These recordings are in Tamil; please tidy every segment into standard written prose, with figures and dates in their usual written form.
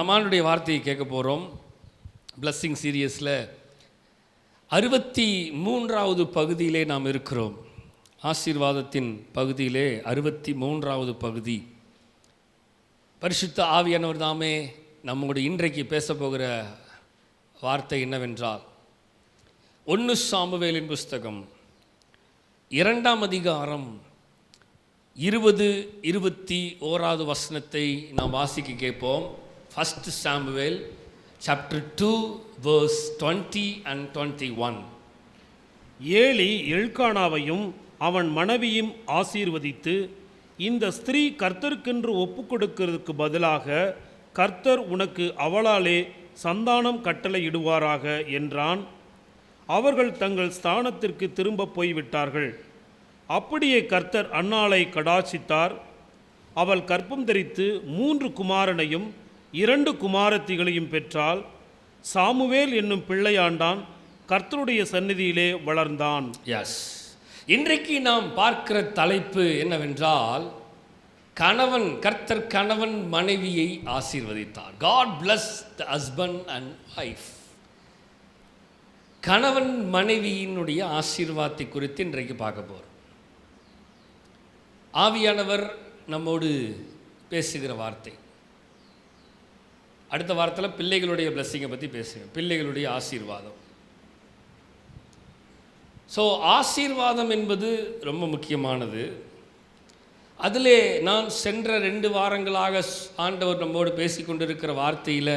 நம்ம ஆண்டுடைய வார்த்தையை கேட்க போகிறோம். பிளஸ்ஸிங் சீரியஸில் 63வது பகுதியிலே நாம் இருக்கிறோம். ஆசீர்வாதத்தின் பகுதியிலே 63வது பகுதி. பரிசுத்த ஆவியானவர் தாமே நம்முடைய இன்றைக்கு பேச போகிற வார்த்தை என்னவென்றால், 1 சாமுவேலின் புஸ்தகம் 2ஆம் அதிகாரம் 20-21 வசனத்தை நாம் வாசிக்க கேட்போம். 1 Samuel chapter 2 verse 20 and 21. Eli எல்கானாவையும் அவன் மனைவியும் ஆசீர்வதித்து, இந்த ஸ்திரீ கர்த்தருக்கென்று ஒப்பு கொடுக்கிறதுக்கு பதிலாக கர்த்தர் உனக்கு அவளாலே சந்தானம் கட்டளையிடுவாராக என்றான். அவர்கள் தங்கள் ஸ்தானத்திற்கு திரும்ப போய்விட்டார்கள். அப்படியே கர்த்தர் அன்னாளை கடாட்சித்தார். அவள் கர்ப்பம் தரித்து 3 குமாரனையும் 2 குமாரத்திகளையும் பெற்றாள். சாமுவேல் என்னும் பிள்ளையாண்டான், கர்த்தருடைய சந்நிதியிலே வளர்ந்தான். எஸ், இன்றைக்கு நாம் பார்க்கிற தலைப்பு என்னவென்றால், கர்த்தர் கணவன் மனைவியை ஆசீர்வதித்தார். God bless the husband and wife. கணவன் மனைவியினுடைய ஆசீர்வாதத்தை குறித்து இன்றைக்கு பார்க்க போகிறோம். ஆவியானவர் நம்மோடு பேசுகிற வார்த்தை. அடுத்த வாரத்தில் பிள்ளைகளுடைய பிளஸ்ஸிங்கை பற்றி பேசுவேன், பிள்ளைகளுடைய ஆசீர்வாதம். ஸோ ஆசீர்வாதம் என்பது ரொம்ப முக்கியமானது. அதிலே நான் சென்ற 2 வாரங்களாக ஆண்டவர் நம்மோடு பேசிக்கொண்டிருக்கிற வார்த்தையில்,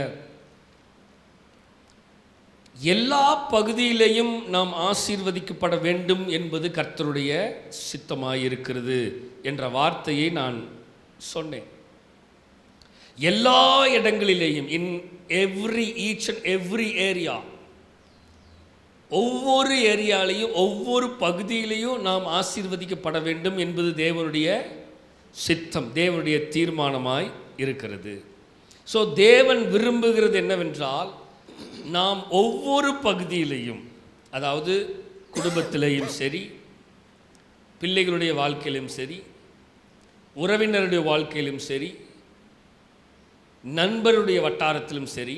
எல்லா பகுதியிலையும் நாம் ஆசீர்வதிக்கப்பட வேண்டும் என்பது கர்த்தருடைய சித்தமாயிருக்கிறது என்ற வார்த்தையை நான் சொன்னேன். எல்லா இடங்களிலேயும், in each and every area, ஒவ்வொரு ஏரியாலையும் ஒவ்வொரு பகுதியிலையும் நாம் ஆசீர்வதிக்கப்பட வேண்டும் என்பது தேவனுடைய சித்தம், தேவனுடைய தீர்மானமாய் இருக்கிறது. ஸோ தேவன் விரும்புகிறது என்னவென்றால், நாம் ஒவ்வொரு பகுதியிலையும், அதாவது குடும்பத்திலேயும் சரி, பிள்ளைகளுடைய வாழ்க்கையிலும் சரி, உறவினருடைய வாழ்க்கையிலும் சரி, நண்பருடைய வட்டாரத்திலும் சரி,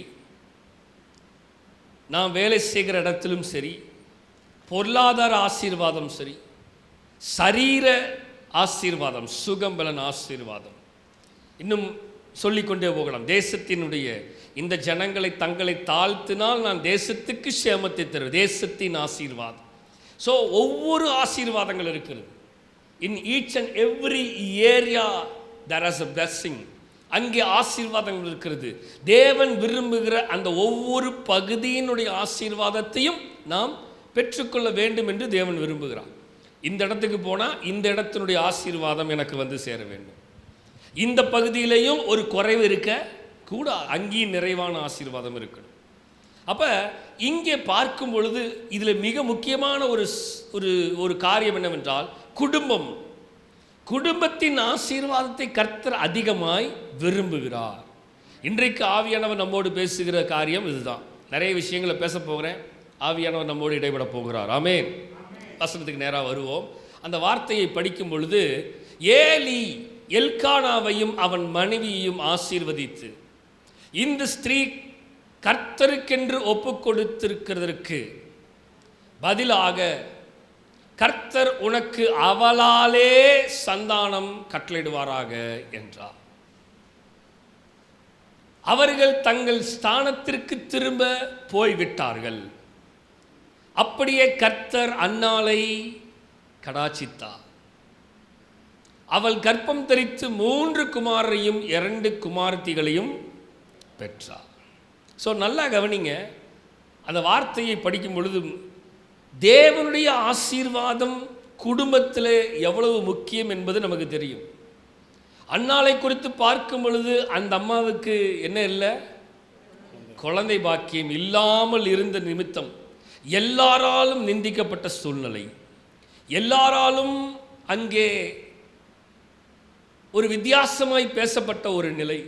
நாம் வேலை செய்கிற இடத்திலும் சரி, பொருளாதார ஆசீர்வாதம் சரி, சரீர ஆசீர்வாதம், சுகம்பலன் ஆசீர்வாதம், இன்னும் சொல்லிக்கொண்டே போகலாம். தேசத்தினுடைய இந்த ஜனங்களை தங்களை தாழ்த்தினால் நான் தேசத்துக்கு சேமத்தை தருவேன், தேசத்தின் ஆசீர்வாதம். ஸோ ஒவ்வொரு ஆசீர்வாதங்கள் இருக்கிறது. இன் each and every area there is a blessing. அங்கே ஆசீர்வாதங்கள் இருக்கிறது. தேவன் விரும்புகிற அந்த ஒவ்வொரு பகுதியினுடைய ஆசீர்வாதத்தையும் நாம் பெற்றுக்கொள்ள வேண்டும் என்று தேவன் விரும்புகிறார். இந்த இடத்துக்கு போனால் இந்த இடத்தினுடைய ஆசீர்வாதம் எனக்கு வந்து சேர வேண்டும், இந்த பகுதியிலையும் ஒரு குறைவு இருக்க கூட அங்கேயும் நிறைவான ஆசீர்வாதம் இருக்கணும். அப்போ இங்கே பார்க்கும் பொழுது இதில் மிக முக்கியமான ஒரு காரியம் என்னவென்றால், குடும்பத்தின் ஆசீர்வாதத்தை கர்த்தர் அதிகமாய் விரும்புகிறார். இன்றைக்கு ஆவியானவர் நம்மோடு பேசுகிற காரியம் இதுதான். நிறைய விஷயங்களை பேச போகிறேன். ஆவியானவர் நம்மோடு இடைபட போகிறார். ஆமென். வசனத்துக்கு நேராக வருவோம். அந்த வார்த்தையை படிக்கும் பொழுது, ஏலி எல்கானாவையும் அவன் மனைவியையும் ஆசீர்வதித்து, இந்த ஸ்திரீ கர்த்தருக்கென்று ஒப்பு கொடுத்திருக்கிறதற்கு பதிலாக கர்த்தர் உனக்கு அவளாலே சந்தானம் கட்டளையிடுவாராக என்றார். அவர்கள் தங்கள் ஸ்தானத்திற்கு திரும்ப போய்விட்டார்கள். அப்படியே கர்த்தர் அன்னாளை கடாட்சித்தார். அவள் கர்ப்பம் தரித்து 3 குமாரரையும் 2 குமாரத்திகளையும் பெற்றார். ஸோ நல்லா கவனிங்க, அந்த வார்த்தையை படிக்கும் பொழுது தேவனுடைய ஆசீர்வாதம் குடும்பத்தில் எவ்வளவு முக்கியம் என்பது நமக்கு தெரியும். அன்னாளை குறித்து பார்க்கும் பொழுது அந்த அம்மாவுக்கு என்ன இல்லை, குழந்தை பாக்கியம் இல்லாமல் இருந்த நிமித்தம் எல்லாராலும் நிந்திக்கப்பட்ட சூழ்நிலை, எல்லாராலும் அங்கே ஒரு வித்தியாசமாய் பேசப்பட்ட ஒரு நிலை.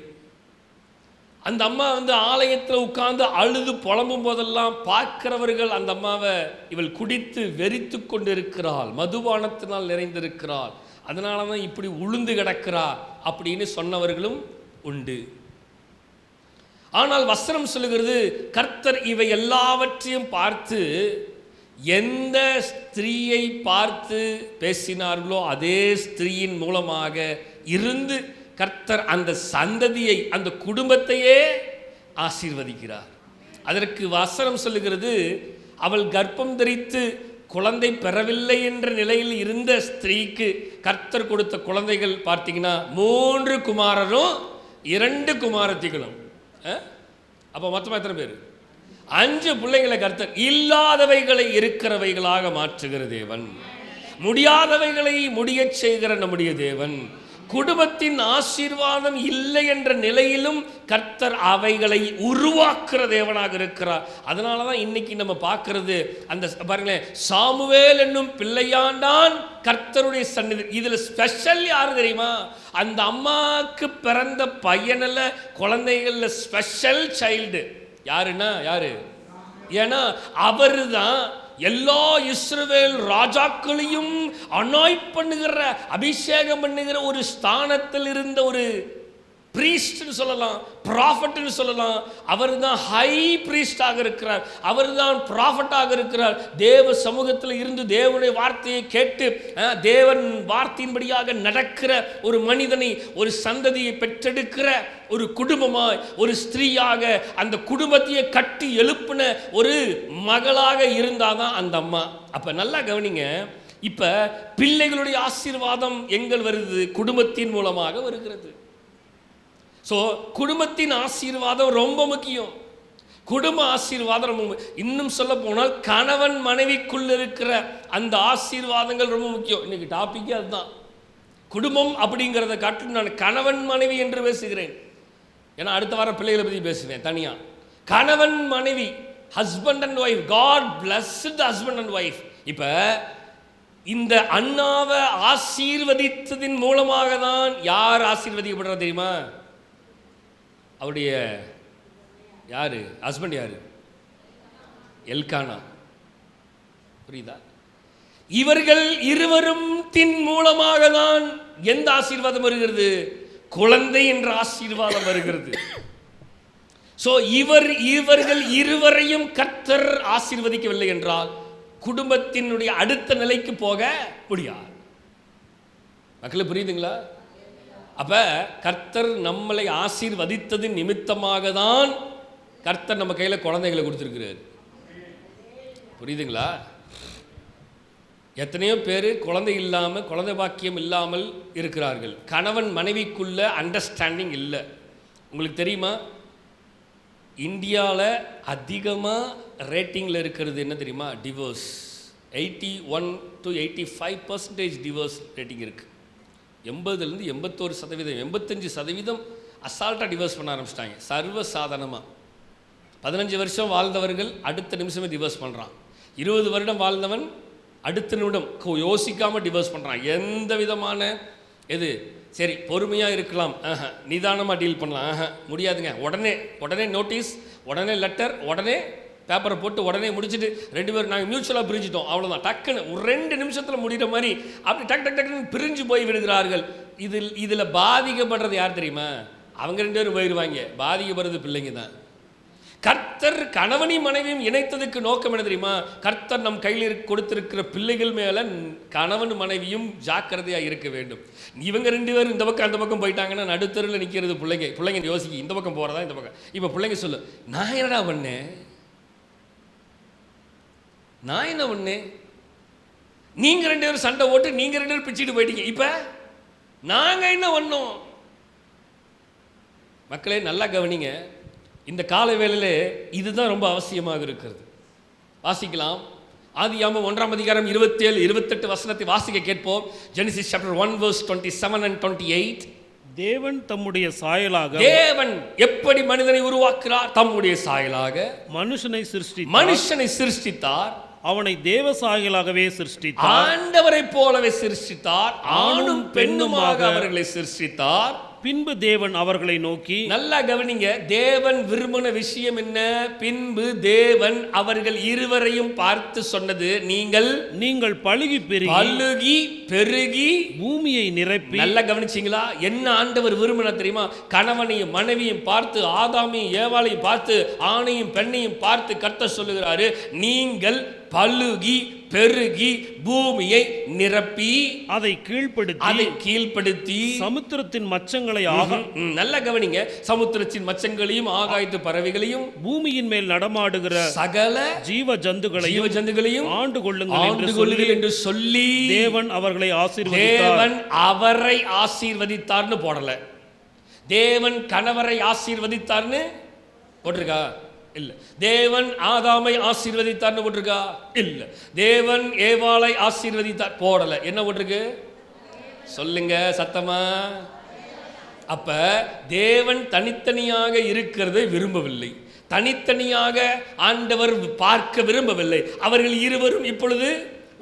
அந்த அம்மா ஆலயத்தில் உட்கார்ந்து அழுது புலம்பும் போதெல்லாம் பார்க்கிறவர்கள் அந்த அம்மாவை, இவள் குடித்து வெறித்து கொண்டிருக்கிறாள், மதுபானத்தினால் நிறைந்திருக்கிறாள், அதனால தான் இப்படி உளுந்து கிடக்கிறா அப்படின்னு சொன்னவர்களும் உண்டு. ஆனால் வசனம் சொல்லுகிறது கர்த்தர் இவை எல்லாவற்றையும் பார்த்து எந்த ஸ்திரீயை பார்த்து பேசினார்களோ அதே ஸ்திரீயின் மூலமாக இருந்து கர்த்தர் அந்த சந்ததியை, அந்த குடும்பத்தையே ஆசீர்வதிக்கிறார். அதற்கு வசனம் சொல்லுகிறது, அவள் கர்ப்பம் தரித்து குழந்தை பெறவில்லை என்ற நிலையில் இருந்த ஸ்திரீக்கு கர்த்தர் கொடுத்த குழந்தைகள் பார்த்தீங்கன்னா 3 குமாரரும் 2 குமாரத்திகளும். அப்போ மொத்தமாக எத்தனை பேர்? 5 பிள்ளைகளை கர்த்தர். இல்லாதவைகளை இருக்கிறவைகளாக மாற்றுகிற தேவன், முடியாதவைகளை முடியச் செய்கிற நம்முடைய தேவன். குடும்பத்தின் ஆசீர்வாதம் இல்லை என்ற நிலையிலும் கர்த்தர் அவைகளை உருவாக்குற தேவனாக இருக்கிறார். அதனால தான் இன்னைக்கு நம்ம பார்க்கறது, அந்த பாருங்களேன், சாமுவேல் என்னும் பிள்ளையாண்டான் கர்த்தருடைய சந்நிதி. இதில் ஸ்பெஷல் யாரு தெரியுமா? அந்த அம்மாவுக்கு பிறந்த பையனில் குழந்தைகளில் ஸ்பெஷல் சைல்டு யாருன்னா யாரு? ஏன்னா அவரு தான் எல்லா இஸ்ரவேல் ராஜாக்களையும் அனாய்ட் பண்ணுகிற, அபிஷேகம் பண்ணுகிற ஒரு ஸ்தானத்தில் இருந்த ஒரு பிரீஸ்ட்னு சொல்லலாம், ப்ராஃபட்னு சொல்லலாம். அவர் தான் ஹை பிரீஸ்டாக இருக்கிறார், அவர் தான் ப்ராஃபட்டாக இருக்கிறார். தேவ சமூகத்தில் இருந்து தேவனுடைய வார்த்தையை கேட்டு தேவன் வார்த்தையின்படியாக நடக்கிற ஒரு மனிதனை, ஒரு சந்ததியை பெற்றெடுக்கிற ஒரு குடும்பமாய், ஒரு ஸ்திரீயாக அந்த குடும்பத்தையே கட்டி எழுப்பின ஒரு மகளாக இருந்தாதான் அந்த அம்மா. அப்ப நல்லா கவனிங்க, இப்ப பிள்ளைகளுடைய ஆசீர்வாதம் எங்கள் வருது? குடும்பத்தின் மூலமாக வருகிறது. ஸோ குடும்பத்தின் ஆசீர்வாதம் ரொம்ப முக்கியம். குடும்ப ஆசீர்வாதம் ரொம்ப, இன்னும் சொல்ல போனால் கணவன் மனைவிக்குள் இருக்கிற அந்த ஆசீர்வாதங்கள் ரொம்ப முக்கியம். இன்னைக்கு டாபிக்கே அதுதான். குடும்பம் அப்படிங்கிறத காட்டிலும் நான் கணவன் மனைவி என்று பேசுகிறேன். ஏன்னா அடுத்த வாரம் பிள்ளைகளை பற்றி பேசுவேன் தனியா. கணவன் மனைவி, husband and wife, God blessed husband and wife. இப்போ இந்த அண்ணாவை ஆசீர்வதித்ததின் மூலமாக தான் யார் ஆசீர்வதிக்கப்படுறது தெரியுமா? அவருடைய யாரு ஹஸ்பண்ட் யாரு? எல்கானா. புரியுதா? இவர்கள் இருவரும் தின் மூலமாக தான் எந்த ஆசீர்வாதம் வருகிறது? குழந்தை என்ற ஆசீர்வாதம் வருகிறது. சோ இவர்கள் இருவரையும் கர்த்தர் ஆசீர்வதிக்கவில்லை என்றால் குடும்பத்தினுடைய அடுத்த நிலைக்கு போக முடியாது. மக்களே புரியுதுங்களா? அப்ப கர்த்தர் நம்மளை ஆசீர்வதித்தது நிமித்தமாக தான் கர்த்தர் நம்ம கையில் குழந்தைகளை கொடுத்துருக்கிறார். புரியுதுங்களா? எத்தனையோ பேர் குழந்தை இல்லாமல், குழந்தை பாக்கியம் இல்லாமல் இருக்கிறார்கள். கணவன் மனைவிக்குள்ள அண்டர்ஸ்டாண்டிங் இல்லை. உங்களுக்கு தெரியுமா, இந்தியாவில் அதிகமாக ரேட்டிங்கில் இருக்கிறது என்ன தெரியுமா? டிவோர்ஸ். 81 to 85% டிவோர்ஸ் ரேட்டிங் இருக்குது. 80லேருந்து 81%, 85% அசால்ட்டாக டிவோர்ஸ் பண்ண ஆரம்பிச்சிட்டாங்க. சர்வசாதாரணமாக 15 வருஷம் வாழ்ந்தவர்கள் அடுத்த நிமிஷமே டிவோர்ஸ் பண்ணுறான். 20 வருடம் வாழ்ந்தவன் அடுத்த நிமிடம் யோசிக்காமல் டிவோர்ஸ் பண்ணுறான். எந்த விதமான எது சரி பொறுமையாக இருக்கலாம், நிதானமாக டீல் பண்ணலாம், முடியாதுங்க. உடனே நோட்டீஸ், உடனே லெட்டர், உடனே பேப்பரை போட்டு உடனே முடிச்சுட்டு 2 பேரும் நாங்கள் மியூச்சுவலாக பிரிஞ்சிட்டோம், அவ்வளோதான். டக்குன்னு ஒரு 2 நிமிஷத்தில் முடிகிற மாதிரி அப்படி டக்குன்னு பிரிஞ்சு போய் விடுகிறார்கள். இதில் பாதிக்கப்படுறது யார் தெரியுமா? அவங்க 2 பேரும் போயிடுவாங்க. பாதிக்கப்படுறது பிள்ளைங்க தான். கர்த்தர் கணவனையும் மனைவியும் இணைத்ததுக்கு நோக்கம் என்ன தெரியுமா? கர்த்தர் நம் கையில் கொடுத்திருக்கிற பிள்ளைகள் மேலே கணவன் மனைவியும் ஜாக்கிரதையாக இருக்க வேண்டும். இவங்க 2 பேரும் இந்த பக்கம் அந்த பக்கம் போயிட்டாங்கன்னா நடுத்தருவில் நிற்கிறது பிள்ளைங்க யோசிக்க, இந்த பக்கம் போகிறதா இந்த பக்கம். இப்போ பிள்ளைங்க சொல்லு, நான் என்னடா பண்ணேன், நான் என்ன பண்ணேன்? நீங்க 2 பேரும் சண்டை ஓட்டு, நீங்க 2 பேரும் பிச்சுட்டு போயிட்டீங்க, இப்ப நாங்க என்ன பண்ணோம்? மக்களே நல்லா கவனிங்க, இந்த கால வேளையிலே இதுதான் ரொம்ப அவசியமாக இருக்கிறது. வாசிக்கலாம். ஆதியாகமம் 1ஆம் அதிகாரம் 27, 28 வசனத்தை வாசிக்க கேட்போம். Genesis chapter 1 verse 27 and 28. தேவன் தம்முடைய சாயலாக, தேவன் எப்படி மனிதனை உருவாக்குறார்? தம்முடைய சாயலாக மனுஷனை சிருஷ்டித்தார். அவனை தேவ சாயலாகவே சிருஷ்டித்தார். ஆண்டவரை போலவே சிருஷ்டித்தார். ஆணும் பெண்ணுமாக அவர்களை சிருஷ்டித்தார். பின்பு தேவன் அவர்களை நோக்கி, நல்லா கவனிங்க, தேவன் விரும்பின விஷயம் என்ன? பின்பு தேவன் அவர்கள் இருவரையும் பார்த்து சொன்னது, நீங்கள் பலுகி பெருகி பூமியை நிரப்பி. நல்லா கவனிச்சீங்களா? என்ன ஆண்டவர் விரும்பின தெரியுமா? கணவனையும் மனைவியும் பார்த்து, ஆதாமையும் ஏவாளையும் பார்த்து, ஆணையும் பெண்ணையும் பார்த்து கர்த்தர் சொல்லுகிறாரு, நீங்கள் பலுகி பெருகி பூமியை நிரப்பி அதை கீழ்ப்படுத்தி சமுத்திரத்தின் மச்சங்களை நல்ல கவனிங்க, சமுத்திரத்தின் மச்சங்களையும் ஆகாயத்து பறவைகளையும் பூமியின் மேல் நடமாடுகிற சகல ஜீவ ஜந்துகளையும் ஆண்டு கொள்ளுங்கள் என்று சொல்லி தேவன் அவர்களை அவரை ஆசீர்வதித்தார்னு போடல. தேவன் கணவரை ஆசீர்வதித்தார்னு போட்டிருக்கா? இல்ல. தேவன் ஆதாமை ஆசீர்வதித்தார்னு போட்டிருக்கா? இல்ல. தேவன் ஏவாளை ஆசீர்வதித்தார் போடல. என்ன போட்டிருக்கு சொல்லுங்க சத்தமா? அப்ப தேவன் தனித்தனியாக இருக்கிறதை விரும்பவில்லை, தனித்தனியாக ஆண்டவர் பார்க்க விரும்பவில்லை. அவர்கள் இருவரும் இப்பொழுது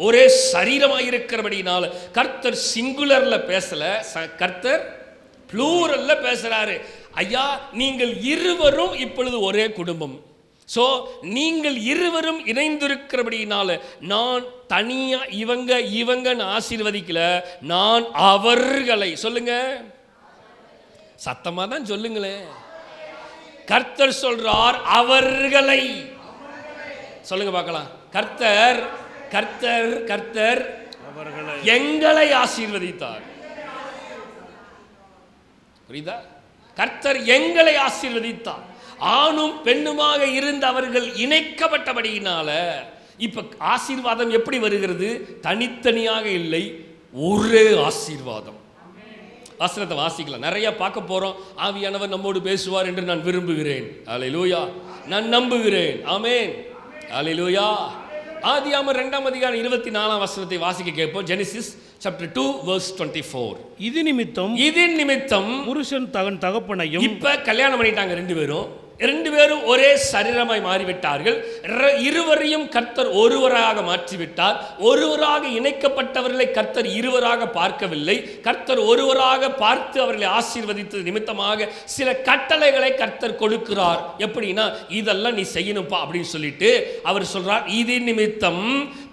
ஒரே சரீரமாக இருக்கிறபடினால கர்த்தர் சிங்குலர்ல பேசல, கர்த்தர் ப்ளூரல்ல பேசுறாரு. ஐயா, நீங்கள் இருவரும் இப்பொழுது ஒரே குடும்பம். ஸோ நீங்கள் இருவரும் இணைந்திருக்கிறபடினால நான் தனியா இவங்கன்னு ஆசீர்வதிக்கல, நான் அவர்களை, சொல்லுங்க சத்தமா தான் சொல்லுங்களேன். கர்த்தர் சொல்றார் அவர்களை. சொல்லுங்க பார்க்கலாம். கர்த்தர் கர்த்தர் கர்த்தர் எங்களை ஆசீர்வதித்தார். புரியுதா? கர்த்தர் எங்களை ஆசீர்வதித்தார். ஆணும் பெண்ணுமாக இருந்த அவர்கள் இணைக்கப்பட்டபடியினால இப்ப ஆசீர்வாதம் எப்படி வருகிறது? தனித்தனியாக இல்லை, ஒரே ஆசீர்வாதம். வசனத்தை வாசிக்கலாம், நிறைய பார்க்க போறோம். ஆவியானவர் நம்மோடு பேசுவார் என்று நான் விரும்புகிறேன். அல்லேலூயா, நான் நம்புகிறேன். ஆமென், அல்லேலூயா. ஆதியாகமம் 2ஆம் அதிகாரம் 24ஆம் வசனத்தை வாசிக்க கேட்போம். Genesis chapter 2 verse 24. இது நிமித்தம் புருஷன் தன் தகப்பனையும். இப்ப கல்யாணம் பண்ணிட்டாங்க ரெண்டு பேரும் ஒரே சரீரமாய் மாறிவிட்டார்கள். இருவரையும் கர்த்தர் ஒருவராக மாற்றிவிட்டார். ஒருவராக இணைக்கப்பட்டவர்களை கர்த்தர் இருவராக பார்க்கவில்லை. கர்த்தர் ஒருவராக பார்த்து அவர்களை ஆசீர்வதித்தது நிமித்தமாக சில கட்டளைகளை கர்த்தர் கொடுக்கிறார். எப்படின்னா, இதெல்லாம் நீ செய்யணும்பா அப்படின்னு சொல்லிட்டு அவர் சொல்றார், இது நிமித்தம்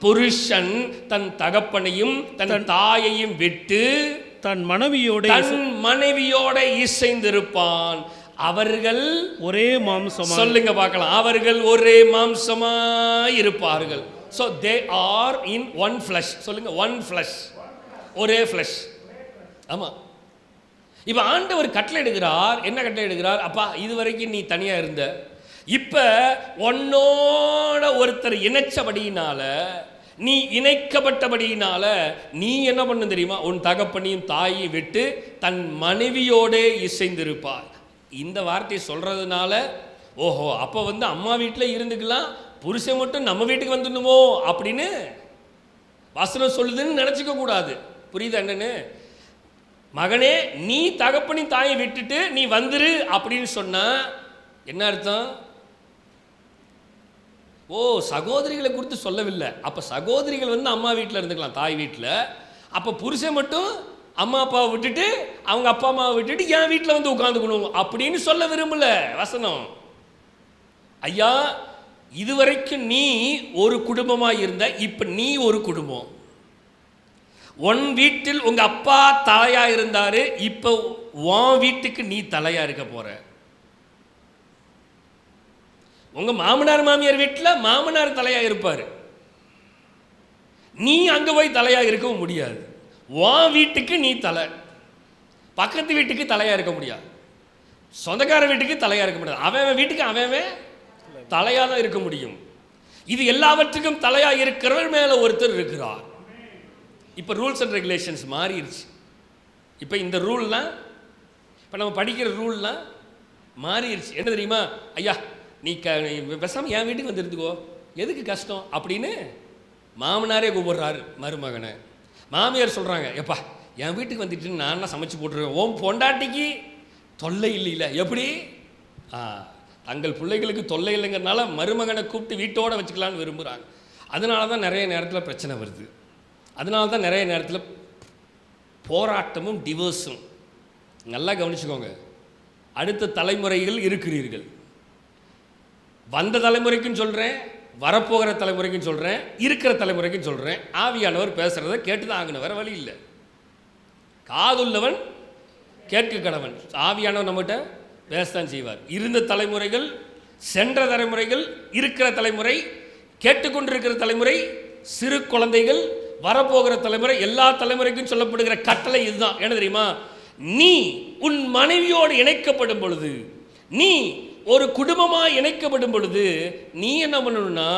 புருஷன் தன் தகப்பனையும் தன் தாயையும் விட்டு தன் மனைவியோட இசைந்திருப்பான். அவர்கள் ஒரே மாம்சம். சொல்லுங்க பார்க்கலாம். அவர்கள் ஒரே மாம்சமாய் இருப்பார்கள். So they are in one flesh. சொல்லுங்க, one flesh, ஒரே flesh. ஆமா. இப்ப ஆண்டவர் கட்டளை எடுக்கிறார். என்ன கட்டளை எடுக்கிறார்? அப்பா, இதுவரைக்கும் நீ தனியா இருந்த, இப்ப உன்னோட ஒருத்தர் இணைச்சபடியினால, நீ இணைக்கப்பட்டபடியினால நீ என்ன பண்ண தெரியுமா? உன் தகப்பனையும் தாயையும் விட்டு தன் மனைவியோட இசைந்திருப்பார். இந்த வார்த்தையை சொல்றதுனால ஓஹோ, அப்போ அம்மா வீட்டில் இருந்துக்கலாம், புருஷன் மட்டும் நம்ம வீட்டுக்கு வந்துடணுமோ அப்படின்னு வசனம் சொல்லுதுன்னு நினச்சிக்க கூடாது. புரியுது என்னன்னு? மகனே, நீ தகப்பனின் தாயை விட்டுட்டு நீ வந்துரு அப்படின்னு சொன்னா என்ன அர்த்தம்? ஓ, சகோதரிகளை குறித்து சொல்லவில்லை. அப்போ சகோதரிகள் அம்மா வீட்டில் இருந்துக்கலாம், தாய் வீட்டில். அப்போ புருஷன் மட்டும் அம்மா அப்பாவை விட்டுட்டு, அவங்க அப்பா அம்மாவை விட்டுட்டு என் வீட்டில் உட்காந்துக்கணும் அப்படின்னு சொல்ல விரும்பல வசனம். ஐயா, இதுவரைக்கும் நீ ஒரு குடும்பமாக இருந்த, இப்போ நீ ஒரு குடும்பம். உன் வீட்டில் உங்க அப்பா தலையா இருந்தாரு, இப்போ உன் வீட்டுக்கு நீ தலையா இருக்க போற. உங்க மாமனார் மாமியார் வீட்டில் மாமனார் தலையா இருப்பாரு, நீ அங்க போய் தலையா இருக்கவும் முடியாது. உன் வீட்டுக்கு நீ தலை, பக்கத்து வீட்டுக்கு தலையா இருக்க முடியாது, சொந்தக்கார வீட்டுக்கு தலையா இருக்க முடியாது. அவன் வீட்டுக்கு அவன் தலையா தான் இருக்க முடியும். இது எல்லாவற்றுக்கும் தலையா இருக்கிறவர் மேல ஒருத்தர் இருக்கிறார். இப்போ ரூல்ஸ் அண்ட் ரெகுலேஷன்ஸ் மாறிடுச்சு. இப்போ இந்த ரூல்லாம், இப்போ நம்ம படிக்கிற ரூல்லாம் மாறிடுச்சு. என்ன தெரியுமா? ஐயா, நீ பேசாமல் என் வீட்டுக்கு வந்துருந்துக்கோ, எதுக்கு கஷ்டம் அப்படின்னு மாமனாரே கூப்பிடுறாரு மருமகனை. மாமியார் சொல்கிறாங்க, எப்பா என் வீட்டுக்கு வந்துட்டு நான் சமைச்சு போட்டுருவேன், ஓம் பொண்டாட்டிக்கு தொல்லை இல்லை. எப்படி? தங்கள் பிள்ளைகளுக்கு தொல்லை இல்லைங்கிறனால மருமகனை கூப்பிட்டு வீட்டோடு வச்சுக்கலான்னு விரும்புகிறாங்க. அதனால தான் நிறைய நேரத்தில் பிரச்சனை வருது. அதனால தான் நிறைய நேரத்தில் போராட்டமும் டிவோர்ஸும். நல்லா கவனிச்சுக்கோங்க. அடுத்த தலைமுறைகள் இருக்கிறீர்கள். வந்த தலைமுறைக்கும் சொல்கிறேன், வரப்போகிற தலைமுறைக்கும் சொல்கிறேன், இருக்கிற தலைமுறைக்கும் சொல்கிறேன். ஆவியானவர் பேசுகிறத கேட்டு தான் ஆகணும், வேறு வழி இல்லை. காதுள்ளவன் கேட்க கடவன். ஆவியானவர் நம்மகிட்ட பேசத்தான் செய்வார். இருந்த தலைமுறைகள், சென்ற தலைமுறைகள், இருக்கிற தலைமுறை, கேட்டுக்கொண்டிருக்கிற தலைமுறை, சிறு குழந்தைகள், வரப்போகிற தலைமுறை, எல்லா தலைமுறைக்கும் சொல்லப்படுகிற கட்டளை இதுதான். என்ன தெரியுமா? நீ உன் மனைவியோடு இணைக்கப்படும் பொழுது, நீ ஒரு குடும்பமாக இணைக்கப்படும் பொழுது நீ என்ன பண்ணணும்னா,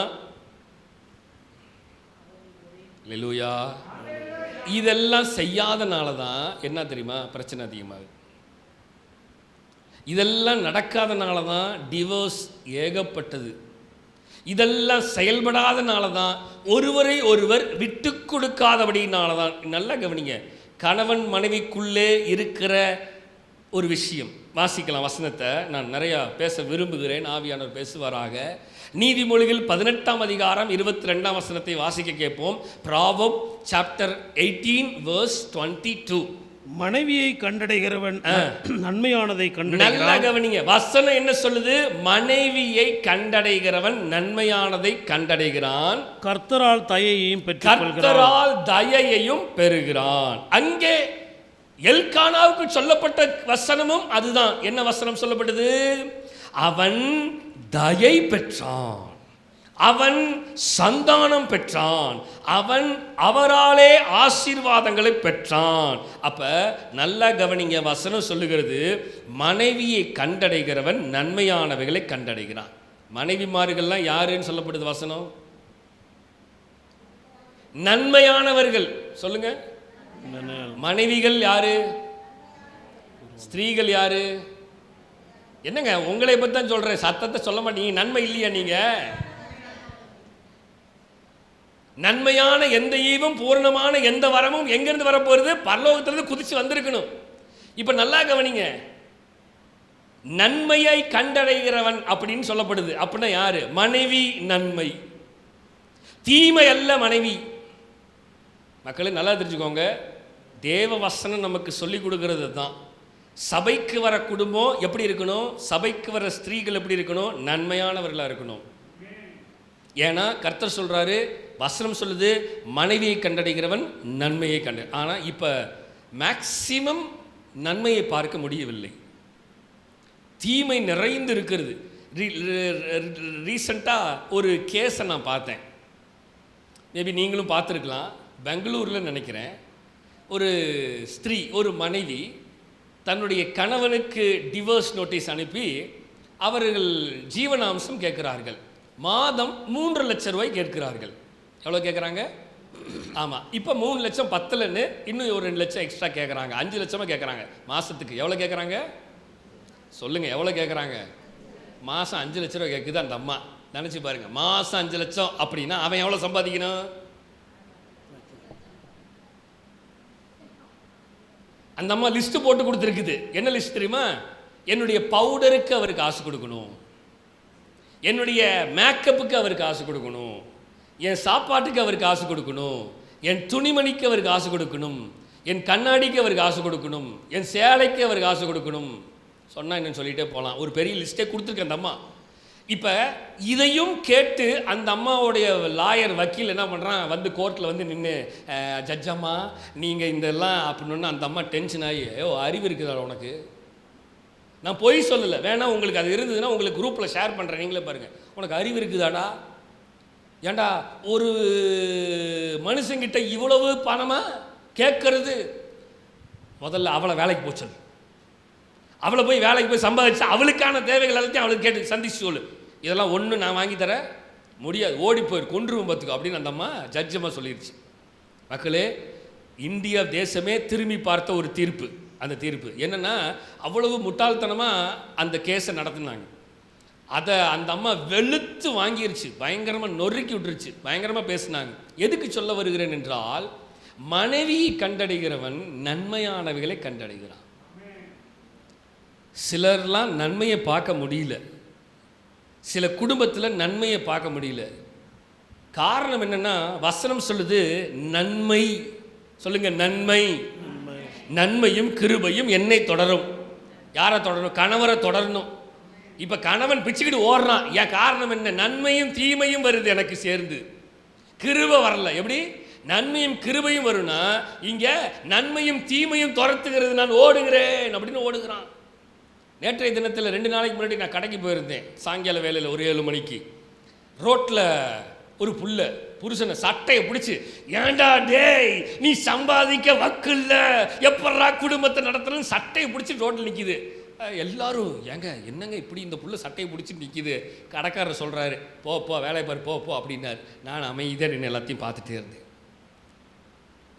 அல்லேலூயா, இதெல்லாம் செய்யாதனால தான் என்ன தெரியுமா பிரச்சனை அதிகமாகுது. இதெல்லாம் நடக்காதனால தான் டிவோர்ஸ் ஏகப்பட்டது. இதெல்லாம் செயல்படாதனால தான் ஒருவரை ஒருவர் விட்டு கொடுக்காதபடினால தான். நல்லா கவனிங்க, கணவன் மனைவிக்குள்ளே இருக்கிற ஒரு விஷயம். வாசிக்கலாம் வசனத்தை, நான் நிறையா பேச விரும்புகிறேன், ஆவியானவர் பேசுவாராக. நீதிமொழிகள் 18ஆம் அதிகாரம் 22ஆம் வசனத்தை வாசிக்க கேட்போம். Proverb chapter 18 verse 22. மனைவியை கண்டடைகிறவன் நன்மையானதை கண்டடைகிறான். நல்லா கவனிங்க, வசனம் என்ன சொல்லுது? மனைவியை கண்டடைகிறவன் நன்மையானதை கண்டடைகிறான், கர்த்தரால் தயையையும் கர்த்தரால் தயையையும் பெறுகிறான். அங்கே எல்கானாவுக்கு சொல்லப்பட்ட வசனமும் அதுதான். என்ன வசனம் சொல்லப்பட்டது? அவன் தயை பெற்றான், அவன் சந்தானம் பெற்றான், அவன் அவராலே ஆசீர்வாதங்களை பெற்றான். அப்ப நல்லா கவனிங்க, வசனம் சொல்லுகிறது மனைவியை கண்டடைகிறவன் நன்மையானவைகளை கண்டடைகிறான். மனைவிமார்கள்லாம் யாருன்னு சொல்லப்படுது வசனம்? நன்மையானவர்கள். சொல்லுங்க, மனைவிகள் யாரு? ஸ்திரீகள் யாரு? என்னங்க உங்களை பத்தி தான் சொல்றேன், சத்தத்தை சொல்ல மாட்டீங்க. நன்மை இல்லையா நீங்க? நன்மையான எந்த ஈவும் பூரணமான எந்த வரமும் எங்கிருந்து வரப்போறது? பரலோகத்திலிருந்து குதிச்சு வந்திருக்கணும். இப்ப நல்லா கவனிங்க, நன்மையை கண்டடைகிறவன் அப்படின்னு சொல்லப்படுது. அப்படின்னா யாரு? மனைவி நன்மை, தீமை அல்ல மனைவி. மக்களே நல்லா தெரிஞ்சுக்கோங்க, தேவ வசனம் நமக்கு சொல்லி கொடுக்கறது தான். சபைக்கு வர குடும்பம் எப்படி இருக்கணும்? சபைக்கு வர ஸ்திரீகள் எப்படி இருக்கணும்? நன்மையானவர்களாக இருக்கணும். ஏன்னா கர்த்தர் சொல்கிறாரு, வசனம் சொல்லுது மனைவியை கண்டடைகிறவன் நன்மையை ஆனால் இப்போ மேக்சிமம் நன்மையை பார்க்க முடியவில்லை, தீமை நிறைந்து இருக்கிறது. ரீசண்டாக ஒரு கேஸை நான் பார்த்தேன், மேபி நீங்களும் பார்த்துருக்கலாம். பெங்களூரில் நினைக்கிறேன், ஒரு ஸ்திரீ, ஒரு மனைவி தன்னுடைய கணவனுக்கு டிவோர்ஸ் நோட்டீஸ் அனுப்பி அவர்கள் ஜீவனாம்சம் கேட்குறார்கள். மாதம் 3 லட்சம் ரூபாய் கேட்கிறார்கள். எவ்வளோ கேட்குறாங்க? ஆமாம், இப்போ 3 லட்சம் பத்தலன்னு இன்னும் ஒரு 2 லட்சம் எக்ஸ்ட்ரா கேட்குறாங்க. 5 லட்சமாக கேட்குறாங்க மாதத்துக்கு. எவ்வளோ கேட்குறாங்க சொல்லுங்கள்? எவ்வளோ கேட்குறாங்க? மாதம் 5 லட்ச ரூபா கேட்குது அந்த அம்மா. நினச்சி பாருங்கள், மாதம் 5 லட்சம் அப்படின்னா அவன் எவ்வளோ சம்பாதிக்கணும்? அந்த அம்மா லிஸ்ட்டு போட்டு கொடுத்துருக்குது. என்ன லிஸ்ட் தெரியுமா? என்னுடைய பவுடருக்கு அவருக்கு காசு கொடுக்கணும், என்னுடைய மேக்கப்புக்கு அவருக்கு காசு கொடுக்கணும், என் சாப்பாட்டுக்கு அவருக்கு காசு கொடுக்கணும், என் துணிமணிக்கு அவருக்கு காசு கொடுக்கணும், என் கண்ணாடிக்கு அவருக்கு காசு கொடுக்கணும், என் சேலைக்கு அவர் காசு கொடுக்கணும். சொன்னால் என்னன்னு சொல்லிகிட்டே போகலாம். ஒரு பெரிய லிஸ்ட்டே கொடுத்துருக்கு அந்த அம்மா. இப்போ இதையும் கேட்டு அந்த அம்மாவுடைய லாயர் வக்கீல் என்ன பண்ணுறான், வந்து கோர்ட்டில் வந்து நின்று, ஜட்ஜம்மா நீங்கள் இதெல்லாம் அப்படின்னு. அந்த அம்மா டென்ஷன் ஆகி, அறிவு இருக்குதா உனக்கு? நான் பொய் சொல்லலை, வேணா உங்களுக்கு அது இருந்ததுன்னா உங்களுக்கு குரூப்பில் ஷேர் பண்ணுறேன், நீங்களே பாருங்கள். உனக்கு அறிவு இருக்குதாடா? ஏண்டா ஒரு மனுஷங்கிட்ட இவ்வளவு பணமாக கேட்கறது? முதல்ல அவளை வேலைக்கு போச்சு, அவளை போய் வேலைக்கு போய் சம்பாதிச்சு அவளுக்கான தேவைகள் எல்லாத்தையும் அவளுக்கு கேட்டு சந்திச்சு சொல்லு. இதெல்லாம் ஒன்று நான் வாங்கி தர முடியாது, ஓடி போயிரு, கொன்றுவும் பார்த்துக்கோ அப்படின்னு அந்த அம்மா ஜட்ஜமாக சொல்லிடுச்சு. மக்களே, இந்தியா தேசமே திரும்பி பார்த்த ஒரு தீர்ப்பு. அந்த தீர்ப்பு என்னென்னா, அவ்வளவு முட்டாள்தனமாக அந்த கேஸை நடத்தினாங்க. அதை அந்த அம்மா வெளுத்து வாங்கிருச்சு, பயங்கரமாக நொறுக்கி விட்டுருச்சு, பயங்கரமாக பேசினாங்க. எதுக்கு சொல்ல வருகிறேன் என்றால், மனைவி கண்டடைகிறவன் நன்மையானவைகளை கண்டடைகிறான். சிலர்லாம் நன்மையை பார்க்க முடியல, சில குடும்பத்தில் நன்மையை பார்க்க முடியல. காரணம் என்னென்னா, வசனம் சொல்லுது நன்மை. சொல்லுங்க, நன்மை. நன்மையும் கிருபையும் என்னை தொடரும். யாரை தொடரணும்? கணவரை தொடரணும். இப்போ கணவன் பிச்சுக்கிட்டு ஓடுறான். ஏன் காரணம் என்ன? நன்மையும் தீமையும் வருது எனக்கு சேர்ந்து, கிருபை வரல. எப்படி நன்மையும் கிருபையும் வரும்னா, இங்கே நன்மையும் தீமையும் துரத்துகிறது, நான் ஓடுகிறேன் அப்படின்னு ஓடுகிறான். நேற்றைய தினத்தில் 2 நாளைக்கு முன்னாடி நான் கடைக்கு போயிருந்தேன். சாயங்கால வேலையில் ஒரு 7 மணிக்கு ரோட்டில் ஒரு புருஷனை சட்டையை பிடிச்சி, ஏண்டா டேய் நீ சம்பாதிக்க வக்கில்ல, எப்படா குடும்பத்தை நடத்துறன்னு சட்டையை பிடிச்சி ரோட்டில் நிற்கிது. எல்லாரும் ஏங்க என்னங்க இப்படி இந்த புள்ள சட்டையை பிடிச்சி நிற்கிது? கடைக்காரர் சொல்கிறாரு, போ வேலையை பாரு போ அப்படின்னாரு. நான் அமைதியாக நின்று எல்லாத்தையும் பார்த்துட்டே இருந்தேன்.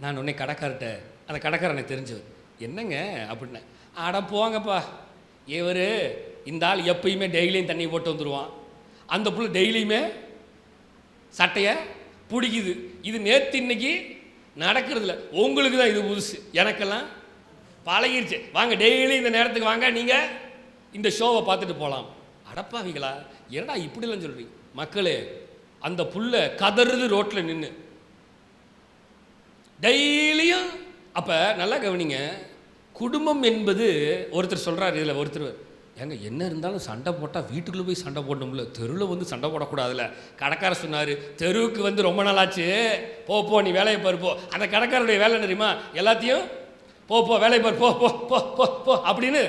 நான் உடனே கடைக்காரர்கிட்ட, அந்த கடைக்காரனை தெரிஞ்சவர், என்னங்க அப்படின்னா, அட போங்கப்பா, இவர் இந்த ஆள் எப்பயுமே டெய்லியும் தண்ணி போட்டு வந்துடுவான், அந்த புள்ள டெய்லியுமே சட்டையை பிடிக்குது, இது நேற்று இன்னைக்கு நடக்கிறதில்ல, உங்களுக்கு தான் இது புதுசு, எனக்கெல்லாம் பழகிருச்சு, வாங்க டெய்லி இந்த நேரத்துக்கு வாங்க, நீங்கள் இந்த ஷோவை பார்த்துட்டு போகலாம். அடப்பாவீங்களா, என்னடா இப்படிலாம் சொல்கிறீங்க? மக்களே, அந்த புள்ள கதறுது ரோட்டில் நின்று டெய்லியும். அப்போ நல்லா கவனிங்க, குடும்பம் என்பது, ஒருத்தர் சொல்கிறார் இதில், ஒருத்தர் ஏங்க என்ன இருந்தாலும் சண்டை போட்டால் வீட்டுக்குள்ளே போய் சண்டை போடணும்ல, தெருவில் வந்து சண்டை போடக்கூடாதுல்ல. கடைக்கார சொன்னார், தெருவுக்கு வந்து ரொம்ப நாளாச்சு, போ நீ வேலையை பாரு போ. அந்த கடைக்காரருடைய வேலை தெரியுமா? எல்லாத்தையும் போ வேலையை பாரு போ போ போ போ போ அப்படின்னு